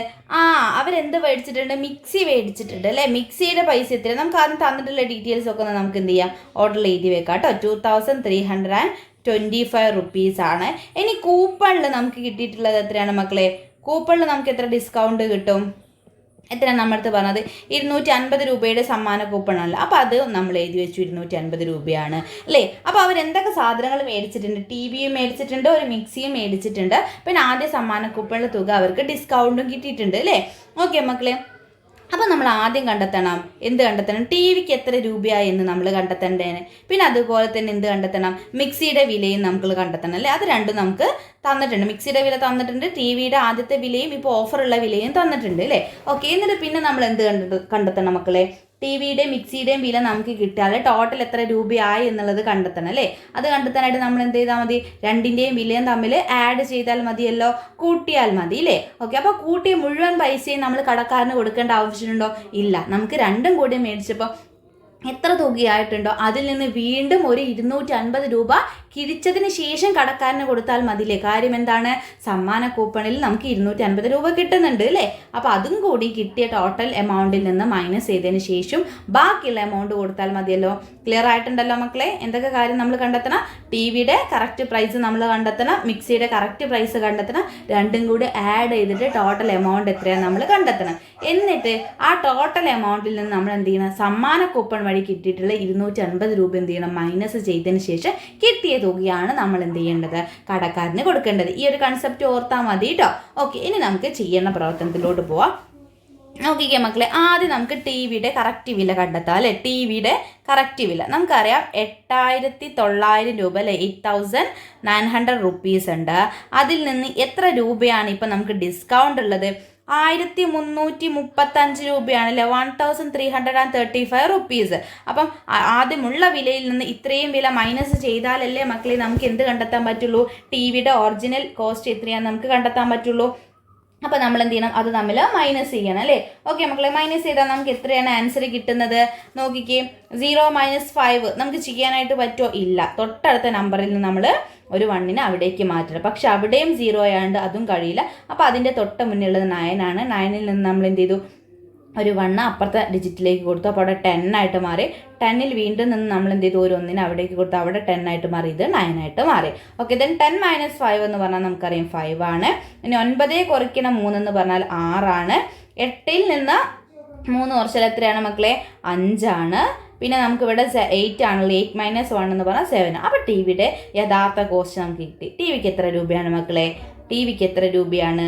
[SPEAKER 1] അവരെന്ത് മേടിച്ചിട്ടുണ്ട്? മിക്സി മേടിച്ചിട്ടുണ്ട് അല്ലേ. മിക്സിയുടെ പൈസ എത്ര? നമുക്ക് ആദ്യം തന്നിട്ടുള്ള ഡീറ്റെയിൽസ് ഒക്കെ ഒന്ന് നമുക്ക് എന്ത് ചെയ്യാം? ഓർഡറിൽ എഴുതി വെക്കാം കേട്ടോ. 2325 റുപ്പീസാണ്. ഇനി കൂപ്പണിൽ നമുക്ക് കിട്ടിയിട്ടുള്ളത് എത്രയാണ് മക്കളെ? കൂപ്പണിൽ നമുക്ക് എത്ര ഡിസ്കൗണ്ട് കിട്ടും? എത്രയാണ് നമ്മളടുത്ത് പറഞ്ഞത്? 250 രൂപയുടെ സമ്മാന കൂപ്പണല്ല. അപ്പോൾ അത് നമ്മൾ എഴുതി വെച്ചു 250 രൂപയാണ് അല്ലേ. അപ്പോൾ അവരെന്തൊക്കെ സാധനങ്ങൾ മേടിച്ചിട്ടുണ്ട്? ടി വിയും മേടിച്ചിട്ടുണ്ട്, ഒരു മിക്സിയും മേടിച്ചിട്ടുണ്ട്, പിന്നെ ആദ്യ സമ്മാന കൂപ്പണിലെ തുക അവർക്ക് ഡിസ്കൗണ്ടും കിട്ടിയിട്ടുണ്ട് അല്ലേ. ഓക്കെ മക്കളെ, അപ്പോൾ നമ്മൾ ആദ്യം കണ്ടെത്തണം. എന്ത് കണ്ടെത്തണം? ടി വിക്ക് എത്ര രൂപയായി എന്ന് നമ്മൾ കണ്ടെത്തേണ്ടതാണ്. പിന്നെ അതുപോലെ തന്നെ എന്ത് കണ്ടെത്തണം? മിക്സിയുടെ വിലയും നമുക്ക് കണ്ടെത്തണം അല്ലേ. അത് രണ്ടും നമുക്ക് തന്നിട്ടുണ്ട്. മിക്സിയുടെ വില തന്നിട്ടുണ്ട്, ടി വിയുടെ ആദ്യത്തെ വിലയും ഇപ്പോൾ ഓഫറുള്ള വിലയും തന്നിട്ടുണ്ട് അല്ലേ. ഓക്കെ, എന്നിട്ട് പിന്നെ നമ്മൾ എന്ത് കണ്ടെത്തണം മക്കളെ? ടി വിയുടെയും മിക്സിയുടെയും വില നമുക്ക് കിട്ടിയാൽ ടോട്ടൽ എത്ര രൂപയായി എന്നുള്ളത് കണ്ടെത്തണം അല്ലേ. അത് കണ്ടെത്താനായിട്ട് നമ്മൾ എന്ത് ചെയ്താൽ മതി? രണ്ടിൻ്റെയും വിലയും തമ്മിൽ ആഡ് ചെയ്താൽ മതിയല്ലോ, കൂട്ടിയാൽ മതി അല്ലേ. ഓക്കെ, അപ്പോൾ കൂട്ടിയ മുഴുവൻ പൈസയും നമ്മൾ കടക്കാരന് കൊടുക്കേണ്ട ആവശ്യമുണ്ടോ? ഇല്ല. നമുക്ക് രണ്ടും കൂടി മേടിച്ചപ്പോൾ എത്ര തുകയായിട്ടുണ്ടോ അതിൽ നിന്ന് വീണ്ടും ഒരു 250 രൂപ കിഴിച്ചതിന് ശേഷം കടക്കാരന് കൊടുത്താൽ മതിയില്ലേ. കാര്യം എന്താണ്? സമ്മാന കൂപ്പണിൽ നമുക്ക് 250 രൂപ കിട്ടുന്നുണ്ട് അല്ലേ. അപ്പോൾ അതും കൂടി കിട്ടിയ ടോട്ടൽ എമൗണ്ടിൽ നിന്ന് മൈനസ് ചെയ്തതിന് ശേഷം ബാക്കിയുള്ള എമൗണ്ട് കൊടുത്താൽ മതിയല്ലോ. ക്ലിയർ ആയിട്ടുണ്ടല്ലോ മക്കളെ? എന്തൊക്കെ കാര്യം നമ്മൾ കണ്ടെത്തണം? ടി വിയുടെ കറക്റ്റ് പ്രൈസ് നമ്മൾ കണ്ടെത്തണം, മിക്സിയുടെ കറക്റ്റ് പ്രൈസ് കണ്ടെത്തണം, രണ്ടും കൂടി ആഡ് ചെയ്തിട്ട് ടോട്ടൽ എമൗണ്ട് എത്രയാണ് നമ്മൾ കണ്ടെത്തണം. എന്നിട്ട് ആ ടോട്ടൽ എമൗണ്ടിൽ നിന്ന് നമ്മൾ എന്ത് ചെയ്യണം? സമ്മാന കൂപ്പൺ വഴി കിട്ടിയിട്ടുള്ള 250 രൂപ എന്ത് ചെയ്യണം? മൈനസ് ചെയ്തതിന് ശേഷം കിട്ടിയ തുകയാണ് നമ്മൾ എന്ത് ചെയ്യേണ്ടത്? കടക്കാരന് കൊടുക്കേണ്ടത്. ഈ ഒരു കൺസെപ്റ്റ് ഓർത്താൽ മതി കേട്ടോ. ഓക്കെ, ഇനി നമുക്ക് ചെയ്യുന്ന പ്രവർത്തനത്തിലോട്ട് പോവാം. നോക്കിക്കേ മക്കളെ, ആദ്യം നമുക്ക് ടി വിയുടെ കറക്റ്റ് വില കണ്ടെത്താം അല്ലേ. ടി വിയുടെ കറക്റ്റ് വില നമുക്കറിയാം 8900 രൂപ അല്ലേ. 8900 റുപ്പീസ് ഉണ്ട്. അതിൽ നിന്ന് എത്ര രൂപയാണ് ഇപ്പം നമുക്ക് ഡിസ്കൗണ്ട് ഉള്ളത്? 1335 രൂപയാണ് അല്ലേ, 1335 റുപ്പീസ്. അപ്പം ആദ്യമുള്ള വിലയിൽ നിന്ന് ഇത്രയും വില മൈനസ് ചെയ്താലല്ലേ മക്കളെ നമുക്ക് എന്ത് കണ്ടെത്താൻ പറ്റുള്ളൂ, ടി വിയുടെ ഒറിജിനൽ കോസ്റ്റ് എത്രയാണെന്ന് നമുക്ക് കണ്ടെത്താൻ പറ്റുള്ളൂ. അപ്പോൾ നമ്മൾ എന്ത് ചെയ്യണം, അത് തമ്മിൽ മൈനസ് ചെയ്യണം അല്ലേ. ഓക്കെ മക്കളെ, മൈനസ് ചെയ്താൽ നമുക്ക് എത്രയാണ് ആൻസർ കിട്ടുന്നത് നോക്കിക്കേ. 0 - 5 നമുക്ക് ചെയ്യാനായിട്ട് പറ്റുമോ, ഇല്ല. തൊട്ടടുത്ത നമ്പറിൽ നിന്ന് നമ്മൾ ഒരു 1 അവിടേക്ക് മാറ്റണം. പക്ഷെ അവിടെയും 0 ആയതുകൊണ്ട് അതും കഴിയില്ല. അപ്പോൾ അതിൻ്റെ തൊട്ട് മുന്നിലുള്ളത് 9 ആണ്. 9ൽ നിന്ന് നമ്മൾ എന്ത് ചെയ്തു, ഒരു 1 അപ്പുറത്തെ ഡിജിറ്റിലേക്ക് കൊടുത്തു. അപ്പോൾ അവിടെ 10 ആയിട്ട് മാറി. 10ൽ വീണ്ടും നിന്ന് നമ്മൾ എന്ത് ചെയ്തു, ഒരു 1 അവിടേക്ക് കൊടുത്തു. അവിടെ 10 ആയിട്ട് മാറി, ഇത് 9 ആയിട്ട് മാറി. ഓക്കെ, ദെൻ 10 - 5 എന്ന് പറഞ്ഞാൽ നമുക്കറിയാം 5 ആണ്. ഇനി 9 കുറയ്ക്കണം 3 എന്ന് പറഞ്ഞാൽ 6 ആണ്. 8ൽ നിന്ന് 3 കുറച്ചാൽ എത്രയാണ് മക്കളെ, 5 ആണ്. പിന്നെ നമുക്കിവിടെ 8 ആണല്ലോ, 8 - 1 എന്ന് പറഞ്ഞാൽ 7. അപ്പോൾ ടി വിയുടെ യഥാർത്ഥ കോസ്റ്റ് നമുക്ക് കിട്ടി. ടി വിക്ക് എത്ര രൂപയാണ് മക്കളെ, ടി വിക്ക് എത്ര രൂപയാണ്,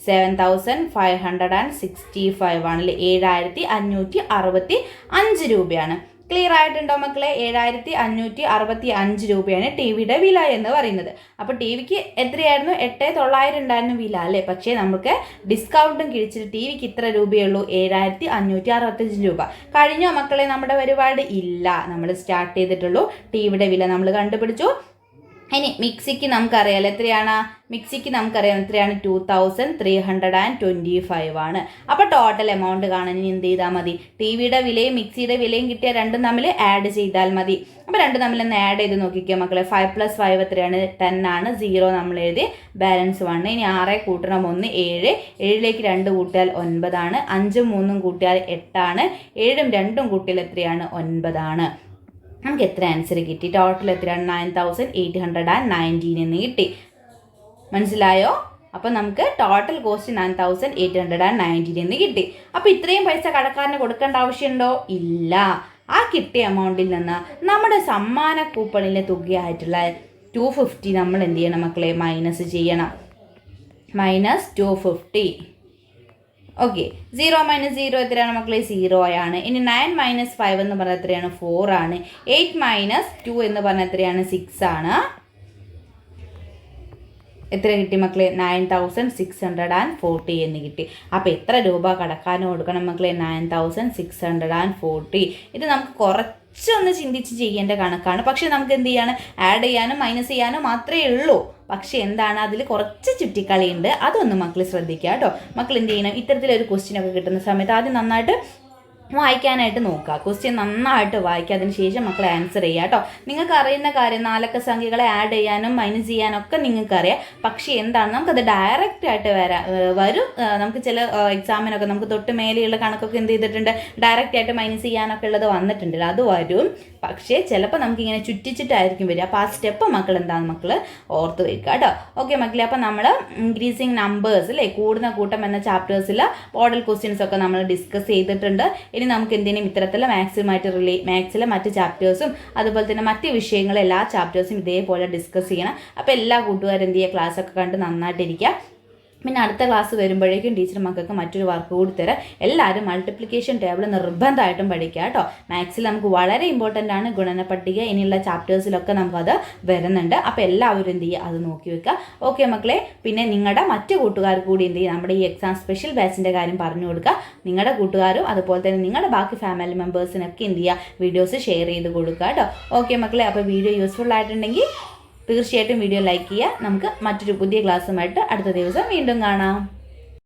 [SPEAKER 1] 7565 ആണല്ലേ, 7565 രൂപയാണ്. ക്ലിയർ ആയിട്ടുണ്ടോ മക്കളെ? 7565 രൂപയാണ് ടി വിയുടെ വില എന്ന് പറയുന്നത്. അപ്പോൾ ടി വിക്ക് എത്രയായിരുന്നു, 8900 ഉണ്ടായിരുന്നു വില അല്ലേ. പക്ഷേ നമുക്ക് ഡിസ്കൗണ്ടും കിഴിച്ചിട്ട് ടി വിക്ക് ഇത്ര രൂപയുള്ളൂ, 7565 രൂപ. കഴിഞ്ഞോ മക്കളെ നമ്മുടെ പരിപാടി? ഇല്ല, നമ്മൾ സ്റ്റാർട്ട് ചെയ്തിട്ടുള്ളൂ. ടി വിയുടെ വില നമ്മൾ കണ്ടുപിടിച്ചു. ഇനി മിക്സിക്ക് നമുക്കറിയാലോ എത്രയാണ്, മിക്സിക്ക് നമുക്കറിയാം എത്രയാണ്, 2325 ആണ്. അപ്പോൾ ടോട്ടൽ എമൗണ്ട് കാണാൻ ഇനി എന്ത് ചെയ്താൽ മതി, ടി വിയുടെ വിലയും മിക്സിയുടെ വിലയും കിട്ടിയ രണ്ടും തമ്മിൽ ആഡ് ചെയ്താൽ മതി. അപ്പോൾ രണ്ടും തമ്മിൽ ഒന്ന് ആഡ് ചെയ്ത് നോക്കിക്കുക മക്കളെ. 5 + 5 എത്രയാണ്, 10 ആണ്. 0 നമ്മൾ എഴുതി, ബാലൻസ് 1. ഇനി 6 കൂട്ടണം 1 7, 7ലേക്ക് 2 കൂട്ടിയാൽ 9 ആണ്. 5ഉം 3ഉം കൂട്ടിയാൽ 8 ആണ്. 7ഉം 2ഉം കൂട്ടിയാൽ എത്രയാണ്, 9 ആണ്. നമുക്ക് എത്ര ആൻസർ കിട്ടി, ടോട്ടൽ എത്രയാണ്, 9819 എന്ന് കിട്ടി. മനസ്സിലായോ? അപ്പോൾ നമുക്ക് ടോട്ടൽ കോസ്റ്റ് 9819 എന്ന് കിട്ടി. അപ്പോൾ ഇത്രയും പൈസ കടക്കാരന് കൊടുക്കേണ്ട ആവശ്യമുണ്ടോ? ഇല്ല. ആ കിട്ടിയ എമൗണ്ടിൽ നിന്ന് നമ്മുടെ സമ്മാന കൂപ്പണിലെ തുകയായിട്ടുള്ള 250 നമ്മൾ എന്ത് ചെയ്യണം മക്കളെ, മൈനസ് ചെയ്യണം. -250. ഓക്കെ, 0 - 0 എത്രയാണ് മക്കളെ, 0 ആണ്. ഇനി 9 - 5 എന്ന് പറഞ്ഞാൽ എത്രയാണ്, 4 ആണ്. 8 - 2 എന്ന് പറഞ്ഞാൽ എത്രയാണ്, 6 ആണ്. എത്ര കിട്ടി മക്കളെ, 9640 എന്ന് കിട്ടി. അപ്പോൾ എത്ര രൂപ കടക്കാരന് കൊടുക്കണം മക്കളെ, 9640. ഇത് നമുക്ക് കുറച്ചൊന്ന് ചിന്തിച്ച് ചെയ്യേണ്ട കണക്കാണ്. പക്ഷെ നമുക്ക് എന്ത് ചെയ്യാനും, ആഡ് ചെയ്യാനും മൈനസ് ചെയ്യാനും മാത്രമേ ഉള്ളൂ. പക്ഷെ എന്താണ്, അതിൽ കുറച്ച് ചുറ്റിക്കളിയുണ്ട്. അതൊന്ന് മക്കൾ ശ്രദ്ധിക്കുക കേട്ടോ. മക്കൾ എന്ത് ചെയ്യണം, ഇത്തരത്തിലൊരു ക്വസ്റ്റ്യനൊക്കെ കിട്ടുന്ന സമയത്ത് ആദ്യം നന്നായിട്ട് വായിക്കാനായിട്ട് നോക്കുക. ക്വസ്റ്റ്യൻ നന്നായിട്ട് വായിക്കുക. അതിന് ശേഷം മക്കൾ ആൻസർ ചെയ്യുക കേട്ടോ. നിങ്ങൾക്ക് അറിയുന്ന കാര്യം 4 സംഖ്യകളെ ആഡ് ചെയ്യാനും മൈനസ് ചെയ്യാനും ഒക്കെ നിങ്ങൾക്കറിയാം. പക്ഷേ എന്താണ്, നമുക്കത് ഡയറക്റ്റ് ആയിട്ട് വരും. നമുക്ക് ചില എക്സാമിനൊക്കെ നമുക്ക് തൊട്ട് മേലെയുള്ള കണക്കൊക്കെ എന്ത് ചെയ്തിട്ടുണ്ട്, ഡയറക്റ്റ് ആയിട്ട് മൈനസ് ചെയ്യാനൊക്കെ ഉള്ളത് വന്നിട്ടുണ്ടല്ലോ, അത് വരും. പക്ഷേ ചിലപ്പോൾ നമുക്കിങ്ങനെ ചുറ്റിച്ചിട്ടായിരിക്കും വരിക. അപ്പോൾ ആ സ്റ്റെപ്പ് മക്കൾ എന്താണ് മക്കൾ ഓർത്ത് വയ്ക്കുക കേട്ടോ. ഓക്കെ മക്കളെ, അപ്പോൾ നമ്മൾ ഇൻക്രീസിങ് നമ്പേഴ്സ് അല്ലേ, കൂടുന്ന കൂട്ടം എന്ന ചാപ്റ്റേഴ്സിൽ മോഡൽ ക്വസ്റ്റ്യൻസ് ഒക്കെ നമ്മൾ ഡിസ്കസ് ചെയ്തിട്ടുണ്ട്. ഇനി നമുക്ക് എന്തിനും ഇത്തരത്തിലുള്ള മാത്സിലെ മറ്റ് ചാപ്റ്റേഴ്സും അതുപോലെ തന്നെ മറ്റ് വിഷയങ്ങളും എല്ലാ ചാപ്റ്റേഴ്സും ഇതേപോലെ ഡിസ്കസ് ചെയ്യണം. അപ്പോൾ എല്ലാ കൂട്ടുകാരും എന്ത് ചെയ്യുക, ക്ലാസ്സൊക്കെ കണ്ട് നന്നായിട്ടിരിക്കുക. പിന്നെ അടുത്ത ക്ലാസ് വരുമ്പോഴേക്കും ടീച്ചർ മക്കൾക്ക് മറ്റൊരു വർക്ക് കൂടി തരാം. എല്ലാവരും മൾട്ടിപ്ലിക്കേഷൻ ടേബിൾ നിർബന്ധമായിട്ടും പഠിക്കുക കേട്ടോ. മാത്സിൽ നമുക്ക് വളരെ ഇമ്പോർട്ടൻ്റ് ആണ് ഗുണന പട്ടിക. ഇനിയുള്ള ചാപ്റ്റേഴ്സിലൊക്കെ നമുക്കത് വരുന്നുണ്ട്. അപ്പോൾ എല്ലാവരും എന്ത് ചെയ്യുക, അത് നോക്കി വെക്കുക. ഓക്കെ മക്കളെ, പിന്നെ നിങ്ങളുടെ മറ്റു കൂട്ടുകാർക്ക് കൂടി എന്ത് ചെയ്യുക, നമ്മുടെ ഈ എക്സാം സ്പെഷ്യൽ ബാച്ചിൻ്റെ കാര്യം പറഞ്ഞു കൊടുക്കുക. നിങ്ങളുടെ കൂട്ടുകാരും അതുപോലെ തന്നെ നിങ്ങളുടെ ബാക്കി ഫാമിലി മെമ്പേഴ്സിനൊക്കെ എന്ത് ചെയ്യുക, വീഡിയോസ് ഷെയർ ചെയ്ത് കൊടുക്കുക കേട്ടോ. ഓക്കെ മക്കളെ, അപ്പോൾ വീഡിയോ യൂസ്ഫുൾ ആയിട്ടുണ്ടെങ്കിൽ തീർച്ചയായിട്ടും വീഡിയോ ലൈക്ക് ചെയ്യുക. നമുക്ക് മറ്റൊരു പുതിയ ക്ലാസ്സുമായിട്ട് അടുത്ത ദിവസം വീണ്ടും കാണാം.